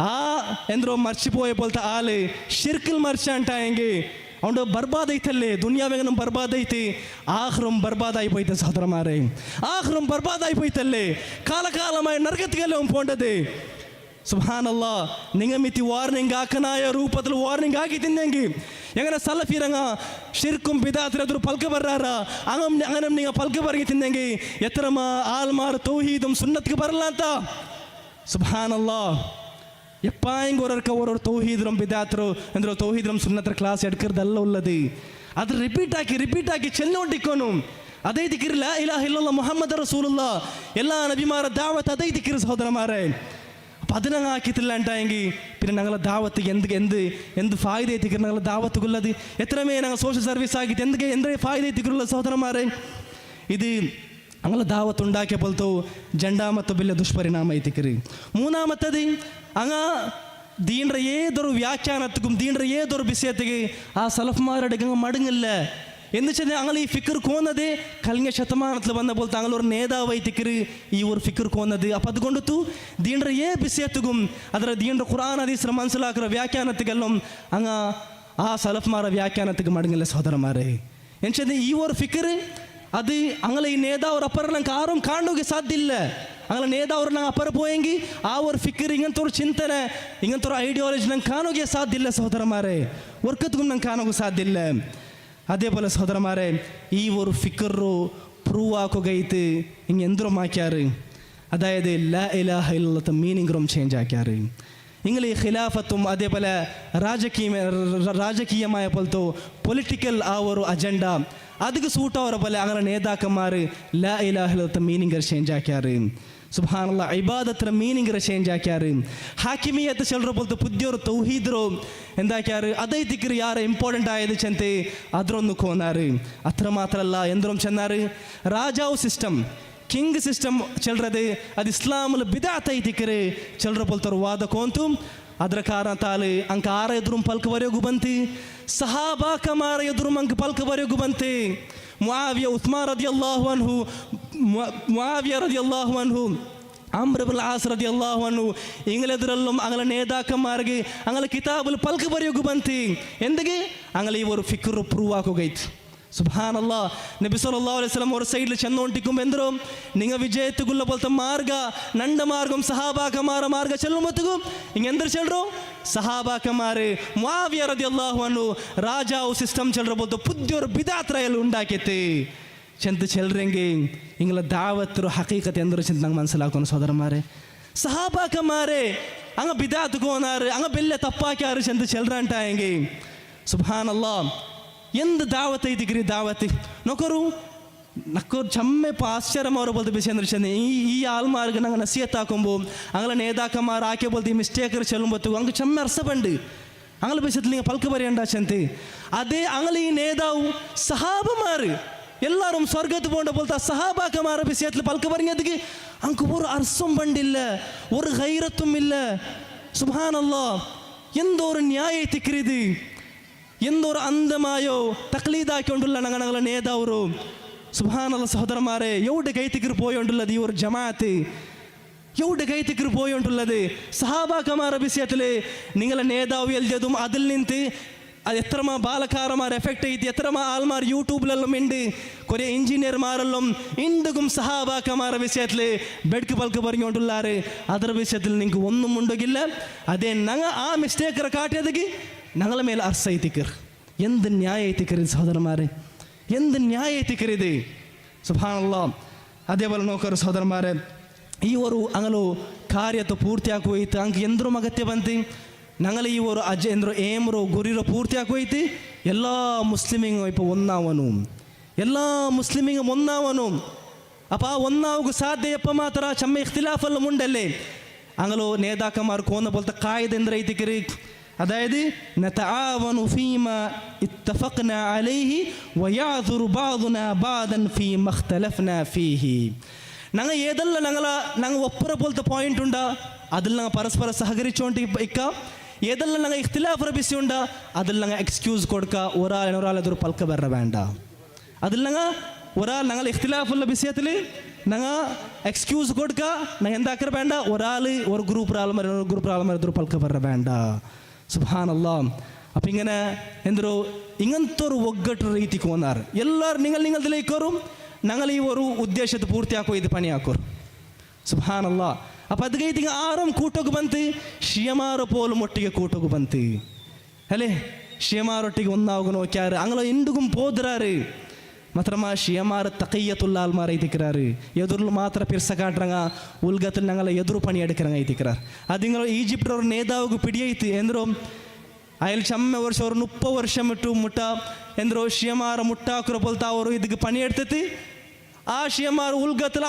ಆ ಎಂದ್ರೋ ಮರ್ಚಿಪೋಯೆ ಬೋಲ್ತ ಆಲೆ ಶಿರ್ಕಲ್ ಮರ್ಚ ಅಂಟ ಹೆಂಗೆ ಅವನು ಬರ್ಬಾದ್ ಐತಲ್ಲೇ ದುನಿಯಾವೇಗ ನಮ್ಮ ಬರ್ಬಾದ್ ಐತಿ ಆಖ್ರಂ ಬರ್ಬಾದ್ ಆಯ್ಪೋಯ್ತ ಸಹೋದರ ಮಾರೆ ಆಖ್ರಂ ಬರ್ಬಾದ್ ಆಯ್ಪೋಯ್ತಲ್ಲೇ ಕಾಲಕಾಲമായ ನರಗತಿಗೆಲ್ಲ ಅವನು ಪೋಂಡದೆ സുബ്ഹാനല്ലാ നിങ്ങൾ മിത്തി വാർണിംഗ് ആക്കനായ രൂപത്തിൽ വാർണിംഗ് ആക്കി തിന്നെങ്കിൽ എങ്ങനെ സലഫിരങ്ങ ഷിർക്കും ബിദാത്തിനെതിരെ പൽക്ക് പറയാറ അങ്ങനെ നിങ്ങൾ പൽക്ക് പറഞ്ഞ് തിന്നെങ്കിൽ എത്ര ആൽമാർ തൗഹീദും സുന്നത്തിക്ക് പറയലാത്ത സുബ്ഹാനല്ലാ എപ്പായും ഓരോരു തൗഹീദും ബിദാത്തರೋ ಅಂದ್ರೆ ತೌಹೀದಂ ಸುನ್ನತ್ರ ಕ್ಲಾಸ್ ಎಡ್ಕರ್ದಲ್ಲ ಉಳ್ಳದು ಅದು ರಿಪೀಟ್ ಆಗಿ ಚೆಲ್ಲೋണ്ടിಕ್ಕೋನು ಅದೇ ದಿಕ್ಕಿರಿ ಲಾ ಇಲಾಹ ಇಲ್ಲಲ್ಲಾಹ್ ಮುಹಮ್ಮದ್ ರಸೂಲುಲ್ಲಾ ಎಲ್ಲ ನಬಿಮಾರ ದಾವತ್ ಅದೇ ದಿಕ್ಕಿರಿ ಸಹೋದರ ಮಾರೆ അപ്പം അത് ഞങ്ങൾ ആക്കിയിട്ടില്ലാണ്ടായെങ്കിൽ പിന്നെ ഞങ്ങളെ ദാവത്ത് എന്ത് ഫായ്ദ എത്തിക്കുക ഞങ്ങളെ ദാവത്തുള്ളത് എത്രമേ ഞങ്ങൾ സോഷ്യൽ സർവീസ് ആക്കിയിട്ട് എന്തൊക്കെ ഫായ്ദ എത്തിക്കുള്ള സഹോദരന്മാരെ ഇത് ഞങ്ങളെ ദാവത്ത് ഉണ്ടാക്കിയ പോലത്തെ രണ്ടാമത്തെ വലിയ ദുഷ്പരിണാമം എത്തിക്കറി മൂന്നാമത്തത് അങ്ങ ദീൻ്റെ ഏതൊരു വ്യാഖ്യാനത്തിക്കും ദീൻ്റെ ഏതൊരു വിഷയത്തിക്ക് ആ സലഫ്മാരുടെ മടങ്ങില്ല എന്ന് വെച്ചാൽ ഞങ്ങൾ ഈ ഫിക്കർ കോന്നത് കഴിഞ്ഞ ശതമാനത്തിൽ വന്ന പോലെ താങ്കളൊരു നേതാവായി തിക്കറ് ഈ ഒരു ഫിക്കർ കോന്നത് അപ്പം അതുകൊണ്ടു ദീൻ്റെ വിഷയത്തും ಅದರ ദീൻ്റെ ഖുർആൻ ഹദീസ് മനസ്സിലാക്കുന്ന വ്യാഖ്യാനത്തിക്കെല്ലാം അങ്ങ് ആ സലഫ്മാരുടെ വ്യാഖ്യാനത്തിക്ക് മടങ്ങില്ല സഹോദരന്മാരെ എന്നുവെച്ചാൽ ഈ ഒരു ഫിക്കർ അത് അങ്ങനെ ഈ നേതാവ് അപ്പുറം ഞങ്ങൾക്ക് ആരും കാണുക സാധ്യമില്ല അങ്ങനെ നേതാവ് ഞങ്ങൾ അപ്പുറം പോയെങ്കിൽ ആ ഒരു ഫിക്കർ ഇങ്ങനത്തെ ഒരു ചിന്തನೆ ഇങ്ങനത്തെ ഒരു ഐഡിയോളജി ഞങ്ങൾക്ക് കാണുക സാധ്യമില്ല സഹോദരന്മാരെ ഒർക്കത്തും ഞങ്ങൾക്ക് കാണുക സാധ്യമില്ല അതേപോലെ സഹോദരന്മാരെ ഈ ഒരു ഫിക്കറു പ്രൂവ് ആക്കുകയിട്ട് ഇങ്ങനെ എന്തോരം ആക്കിയാറ് അതായത് ലാ ഇലാഹ ഇല്ലല്ലാഹ് മീനിങ്ങും ചേഞ്ച് ആക്കിയാറ് നിങ്ങൾ ഈ ഖിലാഫത്തും അതേപോലെ രാജകീയമായ പോലത്തെ പൊളിറ്റിക്കൽ ആ ഒരു അജണ്ട ಅದಕ್ಕೆ ಸೂಟ್ ಅವರ പോലെ അങ്ങനെ നേതാക്കന്മാർ ലാ ഇലാഹ ഇല്ലല്ലാഹ് മീനിങ് ചേഞ്ച് ആക്കിയാറ് സുബ്ഹാനല്ലാ ഇബാദತ್ರ മീനിങ് ചേഞ്ച് ആക്കിയാറ് ಹಾಕಿಮಿಯತ್ ಚೆಲ್ಲರ ಬೋಲ್ತ ಪುದ್ಯೋರು ತೌಹೀದ್ರು ಎಂದಾಕ್ಯಾರು ಅದೇ ದಿಕ್ಕರು ಯಾರು ಇಂಪಾರ್ಟೆಂಟ್ ಆಯದು ಚಂತೆ ಅದ್ರೊಂದು ಕೋನಾರು ಅತ್ರ ಮಾತ್ರ ಅಲ್ಲ ಎಂದ್ರೊಂದು ಚೆನ್ನಾರು ರಾಜಾವ್ ಸಿಸ್ಟಮ್ ಕಿಂಗ್ ಸಿಸ್ಟಮ್ ಚೆಲ್ಲರದು ಅದು ಇಸ್ಲಾಮಲ್ಲಿ ಬಿದಾತ್ ಐತಿಕ್ಕರು ಚೆಲ್ಲರ ಬೋಲ್ತಾರು ವಾದ ಕೋಂತು ಅದರ ಕಾರಣ ತಾಳು ಅಂಕ ಆರ ಎದುರು ಪಲ್ಕವರೆಗೂ ಬಂತು ಸಹಾಬಾ ಕಮಾರ ಎದುರು ಅಂಕ ಪಲ್ಕವರೆಗೂ ಬಂತು ಮುಆವಿಯ ಉಸ್ಮಾನ್ ರದಿಯಲ್ಲಾಹು ಅನ್ಹು ಮುಆವಿಯ ರದಿಯಲ್ಲಾಹು ಅನ್ಹು അംർ ഇബ്നുൽ ആസ് റളിയല്ലാഹു അൻഹു ഇങ്ങളെതിരെല്ലാം അങ്ങനെ നേതാക്കന്മാർക്ക് അങ്ങനെ കിതാബിൽ പൽക്ക് പറയുക ബന്തി എന്തൊക്കെ അങ്ങനെ ഈ ഒരു ഫിക്കർ പ്രൂവ് ആക്കുകയായിട്ട് സുബ്ഹാനല്ലാ നബി സല്ലല്ലാഹു അലൈഹി വസല്ലം ഒരു സൈഡിൽ ചെന്നോണ്ടിക്കും എന്തോ നിങ്ങൾ വിജയത്തുകുള്ള പോലത്തെ മാർഗ നണ്ട മാർഗം സഹാബാക്കന്മാರ മാർഗ ചെല്ലുമ്പത്തും ഇങ്ങ എന്തൊരു ചെല്ലറോ സഹാബാക്കന്മാര് മുആവിയ റളിയല്ലാഹു അൻഹു രാജാവ് സിസ്റ്റം ചെല്ലറ പോലത്തെ പുതിയൊരു ബിദാത്രയൽ ഉണ്ടാക്കിയിട്ട് ചെന്ത് ചെല്ലറെങ്കിൽ ഇങ്ങളെ ദാവത്തൊരു ഹഖീഖത്ത് എന്തൊരു ചിന്ത ഞങ്ങൾ മനസ്സിലാക്കുന്നു സഹോദരന്മാരെ സഹാബാക്കന്മാരെ അങ്ങ് ബിദാത്ത് കോനാറ് അങ്ങ് വലിയ തപ്പാക്കാറ് ചെന്ത് ചെല്ലറാണ്ടായെങ്കിൽ സുബ്ഹാനല്ലാ എന്ത് ദാവത്ത് ഇതിഗ്രി ദാവത്ത് നോക്കറു നക്കൊരു ചമ്മ ആശ്ചര്യം അവരെ പോലത്തെ വിഷയം എന്ന് വെച്ചാൽ ഈ ആൾമാർക്ക് ഞങ്ങൾ നസിയത്താക്കുമ്പോൾ അങ്ങനെ നേതാക്കന്മാർ ആക്കിയ പോലത്തെ ഈ മിസ്റ്റേക്കർ ചെല്ലുമ്പോഴത്തേക്കും അങ്ങ് ചമ്മ അർസപ്പുണ്ട് അങ്ങനെ വിഷയത്തിൽ നിങ്ങൾ പൽക്ക് പറയണ്ട ചെന്ത് അതേ അങ്ങനെ ഈ നേതാവ് സഹാബമാർ എല്ലാവരും സ്വർഗത്ത് പോകേണ്ട പോലത്തെ സഹാബാക്കന്മാർ വിഷയത്തിൽ പൽക്ക് പറഞ്ഞതിക്ക് അങ്ങ് ഒരു അർസം പണ്ടില്ല ഒരു ഗൈറത്തും ഇല്ല സുബ്ഹാനല്ലാ എന്തോരു ന്യായത്തിക്കരുത്, എന്തോരു അന്ധമായോ തക്ലീദാക്കിക്കൊണ്ടുള്ള ഞങ്ങളെ നേതാവರು. സുബ്ഹാനല്ലാഹ് സഹോദരന്മാരെ, എവിടെ കൈത്തിക്കർ പോയോണ്ടുള്ളത് ഈ ഒരു ജമാഅത്ത്, എവിടെ കൈത്തിക്കർ പോയോണ്ടുള്ളത്? സഹാബാക്കന്മാരുടെ വിഷയത്തിൽ നിങ്ങളെ നേതാവ് എഴുതിയതും അതിൽ നിന്ന് അത് എത്രമാ ബാലക്കാരന്മാർ എഫക്റ്റ് ചെയ്ത് എത്രമാ ആൾമാർ യൂട്യൂബിലെല്ലാം ഉണ്ട്, കുറേ എഞ്ചിനീയർമാരെല്ലാം ഇന്തും സഹാബാക്കന്മാരുടെ വിഷയത്തിൽ ബെഡ്ക്ക് പൽക്ക് പറഞ്ഞുകൊണ്ടുള്ളാറ്. ಅದರ വിഷയത്തിൽ നിങ്ങൾക്ക് ഒന്നും ഉണ്ടെങ്കില്ല. അതെ ഞങ്ങൾ ആ മിസ്റ്റേക്കറെ കാട്ടിയതെങ്കിൽ ഞങ്ങളെ ಮೇಲೆ ಅರ್ಥ ಐತಿಕರ್. എന്ത് ന്യായത്തിക്കരുത് സഹോദരന്മാരെ, എന്ത് ന്യായത്തിക്കരുത്. സുബ്ഹാനല്ലാഹ്. അതേപോലെ നോക്കರು ಸಹೋದರന്മാരെ, ಈ ಒಂದು ಅಂಗಲು ಕಾರ್ಯತೆ ಪೂರ್ತಿಯಾಗಿ ಹೋಯ್ತು. ಅಂಕ ಎಂದ್ರೂ ಅಗತ್ಯ ಬಂತು ഞങ്ങൾ ഈ ഒരു ಎಂದ್ರು ಏಮ್ರೋ ಗುರಿರೋ ಪೂರ್ತಿಯಾಗಿ ಹೋಯ್ತು. ಎಲ್ಲ ಮುಸ್ಲಿಮಿಂಗ್ ഇപ്പോൾ ഒന്നാവನು, ಎಲ್ಲ ಮುಸ್ಲಿಮಿಂಗ್ ഒന്നാവನು. അപ്പോൾ ആ ഒന്നാവുക സാಧ್ಯ എപ്പോൾ ಮಾತ್ರ ಚಮ್ಮ ಇಖ್ತಿಲಾಫಲ್ಲ ಮುಂಡಲ್ಲೇ ಅಂಗಲು നേതാക്കന്മാർ ಕೋನ പോലത്തെ ಕಾಯ್ದೆ ಅಂದ್ರೆ ಐತಿಕರಿ. അതായത് നതആവനു ഫീമാ ഇത്തഫഖ്നാ അലൈഹി വയഅ്ദുറു ബഅദുനാ ബഅദൻ ഫീമാ ഇഖ്തലഫ്നാ ഫീഹി. ഞങ്ങൾ ഏതെല്ലാം ഞങ്ങൾ ഒപ്പര പോലത്തെ പോയിന്റ് ഉണ്ടാ അതിൽ ഞങ്ങൾ പരസ്പര സഹകരിച്ചുകൊണ്ട് ഇക്ക. ഏതെല്ലാം ഞങ്ങൾ ഇഖ്തിലാഫ് വിഷയം ഉണ്ടാ അതിൽ ഞങ്ങൾ എക്സ്ക്യൂസ് കൊടുക്കുക. ഒരാളെതൊരു പൽക്ക വരണ വേണ്ട. അതിൽ ഞങ്ങൾ ഇഖ്തിലാഫുള്ള വിഷയത്തിൽ ഞങ്ങൾ എക്സ്ക്യൂസ് കൊടുക്കുക. ഞങ്ങൾ എന്താക്കര വേണ്ട, ഒരു ഗ്രൂപ്പ് ആൾമാർ പൽക്ക വരണ വേണ്ട. സുബ്ഹാനല്ലാഹ്. അപ്പം ഇങ്ങനെ എന്തോ ഇങ്ങനത്തെ ഒരു ഒగ్గಟ್ಟು ರೀತಿಗೆ ಹೋನಾರು ಎಲ್ಲರೂ നിങ്ങളിലേക്കോറും ഞങ്ങൾ ഈ ഒരു ഉദ്ദേശത്തെ പൂർത്തിയാക്കോ ഇത് പണിയാക്കോರು. സുബ്ഹാനല്ലാഹ്. അപ്പം അത് കഴിഞ്ഞ് ആരും കൂട്ടോക്ക് ಬಂತು, ಶಿಯಮಾರ പോലും ಒಟ್ಟಿಗೆ കൂട്ടോക്ക് ಬಂತು ಅಲ್ಲೇ. ಶಿಯಮಾರೊಟ್ಟಿಗೆ ഒന്നാവുക നോക്കിയാറ് അങ്ങനെ എന്തും പോതിരാറ്. മാത്രമാ ಶಿಯಮಾರ തഖയ്യത്തുള്ള ആൾമാർ ಐತಿಕ್ರಾರು. ಎದುರು ಮಾತ್ರ ಪಿರ್ಸ ಕಾಟ್ರಂಗ ಉಲ್ಗത്തിൽ ഞങ്ങൾ ಎದುರು പണി എടുക്കರಂಗ ಐತಿಕ್ರಾರು. ಅದು നിങ്ങൾ ಈಜಿಪ್ಟವ್ರ ನೇದಾವಿಗೆ പിടിಯೈತಿ ಎಂದ್ರು ಅಯ್ಯಲ್ಲಿ ಚಮ್ಮೆ ವರ್ಷ ಅವರು 30 ವರ್ಷ ಮುಟ್ಟ ಎಂದ್ರು ಶಿಯಮಾರ ಮುಟ್ಟಾಕರ ಬೋಲ್ತಾ ಅವರು ಇದಕ್ಕೆ ಪಣಿ ಎಡ್ತೈತಿ. ಆ ಶಿಯಮಾರ ಉಲ್ಗತ್ತಲ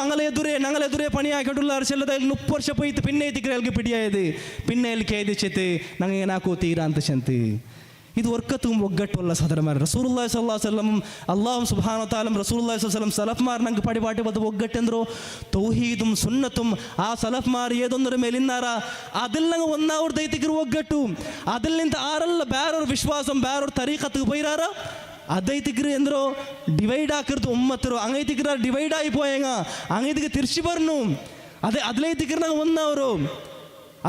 ഞങ്ങളെതിരെ പണി ആക്കിയിട്ടുള്ള ചെല്ലത് 30 ವರ್ಷ പോയിട്ട് പിന്നെ ഇതിക്ക് പിടിയായത് പിന്നെ കേദിച്ചിട്ട് ഞങ്ങൾ ഇങ്ങനെ ആക്കോ തീരാന്ത ചെന്ത്. ഇത് ഒർക്കത്തും ഒగ్గട്ടുള്ള സഹോദരന്മാർ. റസൂലുള്ളാഹി സ്വല്ലല്ലാഹു അലൈഹി വസല്ലം അല്ലാഹു സുബ്ഹാനഹു വ തആല റസൂലുള്ളാഹി സ്വല്ലല്ലാഹു അലൈഹി വസല്ലം സലഫ്മാർ ನಂಗೆ ಪಡಿಪಾಟಿ ಬದ ಒಗ್ಗಟ್ಟೆಂದ್ರು ತೌಹೀದುം ಸುನ್ನത്തും. ಆ ಸಲಫ್ಮಾರ್ ಏದೊಂದರ ಮೇಲಿನ್ನಾರ അതിൽ ഞങ്ങൾ ഒന്നാവർ ದೈತಿಕರು ಒಗ್ಗಟ್ಟು. അതിൽ ನಿಂತ ಆರಲ್ಲ ಬೇರವ್ರ ವಿಶ್ವಾಸಂ ಬೇರವ್ರ ತರೀಕತ್ತಿಗೆ ಬೈರಾರ ಅದೈತಿಕ್ರು ಎಂದ್ರು ಡಿವೈಡ್ ಹಾಕಿರ್ತು ಉಮ್ಮತ್ತರು. ಅಂಗೈತಿಕ್ರ divide ಆಯಿಪೋಯಂಗ ಅಂಗೈತಿಗೆ ತಿರ್ಚಿ burn. ಅದೈತಿಕ್ರು ನಂಗೆ ഒന്നವರು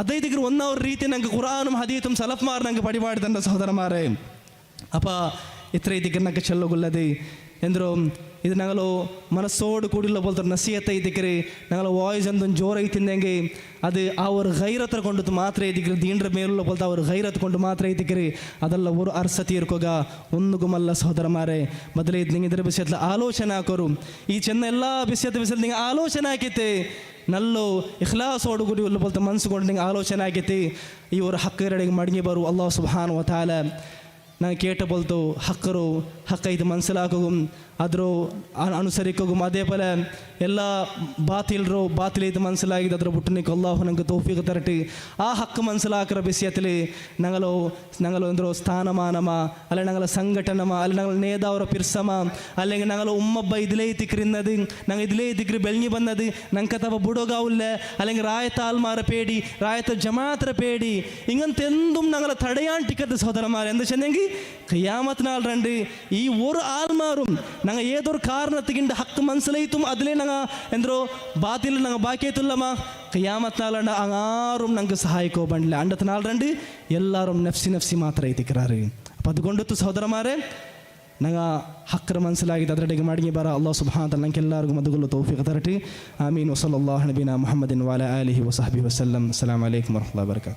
ಅದೈತಿಕ್ರು ഒന്നವ್ರ ರೀತಿ ನಂಗೆ ഖുർആനും ഹദീസും സലഫ്മാർ ನಂಗೆ പടിപാടിതണ്ട സഹോദരന്മാരെ. അപ്പോൾ ഇത്ര ഇതിക്ക് ನಂಗೆ ಚೆಲ್ಲೋಗುಲ್ಲದೆ ಎಂದ್ರು ಇದು ഞങ്ങൾ മനസ്സോട് കൂടിയുള്ള പോലത്തെ നസിയത്ത് ಐತಿಕ್ರಿ. ഞങ്ങൾ ವಾಯ್ಸ್ എന്തും ജോർ ಐತಿಂದಂಗೆ ಅದು ಅವ್ರ ಗೈರತ್ರ ಕೊಂಡು ಮಾತ್ರ ಐತಿಕ್ರಿ. ದೀನ್ರ ಮೇലുള്ള പോലത്തെ ಅವ್ರ ಗೈರತ್ ಕೊಂಡು ಮಾತ್ರ ಐತಿಕ್ರಿ. ಅದೆಲ್ಲ ഒരു ಅರ್ಸತಿ ಇರ್ಕೋಗ ഒന്നുകുമല്ല സഹോദരന്മാരെ. ಮೊದಲೇ നിങ്ങൾ ಇದರ ವಿಷಯത്തിൽ ಆಲೋಚನೆ ಹಾಕೋರು. ಈ ಚೆನ್ನ ಎಲ್ಲ ವಿಷಯದ നിങ്ങൾ ಆಲೋಚನೆ ಹಾಕಿತ್ತೆ ನಲ್ಲೋ ಇಖ್ಲಾಸೋಡುಗುಡಿ ಉள்ள പോലത്തെ ಮನಸ್ಸುകൊണ്ട് നിങ്ങൾ ಆಲೋಚನೆ ಹಾಕಿತ್ತೆ. ಈ ഒരു ಹಕ್ಕರಡೆಗೆ ಮಡಗಿ ಬರು ಅಲ್ಲಾಹ್ ಸುಬ್ಹಾನಹು ವ ತಆಲ ನಾನು ಕೇಟ ಬೋಲ್ತು ಹಕ್ಕರು ಹಕ್ಕೈದು ಮನಸ್ಸಲಾಕೋಗುം ಅದ್ರೂ ಅನುಸರಿಕೋಗುം. അതേപോലെ എല്ലാ ബാത്തിലൈത് മനസ്സിലാക്കി അದ್ರ ബുട്ടനിക്ക് അള്ളാഹു ഞങ്ങൾക്ക് തൗഫീഖ് തരട്ടെ. ആ ഹക്ക് മനസ്സിലാക്കുന്ന വിഷയത്തിൽ ഞങ്ങൾ എന്തോ സ്ഥാനമാനമ അല്ലെ ഞങ്ങളെ സംഘടനമ അല്ലെ ഞങ്ങൾ നേതാവರ പിർസമ അല്ലെങ്കിൽ ഞങ്ങൾ ഉമ്മಬ್ಬ ഇതിലേത്തിക്കിരുന്നത് ഞങ്ങൾ ഇതിലേത്തിക്കിരി ಬೆಳ್ഞ്ഞു വന്നത് ഞങ്ങൾക്ക് തവ ബുടോകാവില്ല അല്ലെങ്കിൽ റായത്ത ആൽമാരെ പേടി റായത്ത ജമാഅത്ര പേടി ഇങ്ങനത്തെ എന്തും ഞങ്ങളെ തടയാണ്ടിക്കത്തെ സഹോദരന്മാർ എന്താ ചെന്നെങ്കിൽ ഖിയാമത്ത് നാൾ രണ്ട് ഈ ഒരു ആൽമാരും ഞങ്ങൾ ഏതൊരു കാരണത്തിൻ്റെ ഹക്ക് മനസ്സിലായിട്ടും അതിലേ ഞങ്ങൾ എന്തോ ബാത്തിൽ ഞങ്ങൾ ബാക്കിയായിട്ടുള്ളമ്മ ഖിയാമത്ത് നാളുണ്ട് അങ്ങാറും ഞങ്ങൾക്ക് സഹായിക്കോ പണ്ടില്ല. അണ്ടത്തെ നാൾ രണ്ട് എല്ലാവരും നഫ്സി മാത്ര ಐತಿಕ್ರಾರು. അപ്പം അതുകൊണ്ടൊത്ത് സഹോദരന്മാരെ ഞങ്ങൾ ഹക്കർ മനസ്സിലാക്കി അതിലേക്ക് മടങ്ങി പറ അല്ലാഹു സുബ്ഹാനഹു വ തആല ഞങ്ങൾക്ക് എല്ലാവർക്കും അതുകൊണ്ട് തൗഫീഖ് തരട്ടെ. ആമീൻ. വസല്ലല്ലാഹു നബിന മുഹമ്മദിൻ വഅലാ ആലിഹി വസഹ്ബിഹി വസല്ലം. അസ്സലാമു അലൈക്കും വറഹ്മത്തുള്ളാഹി വബറകാതുഹു.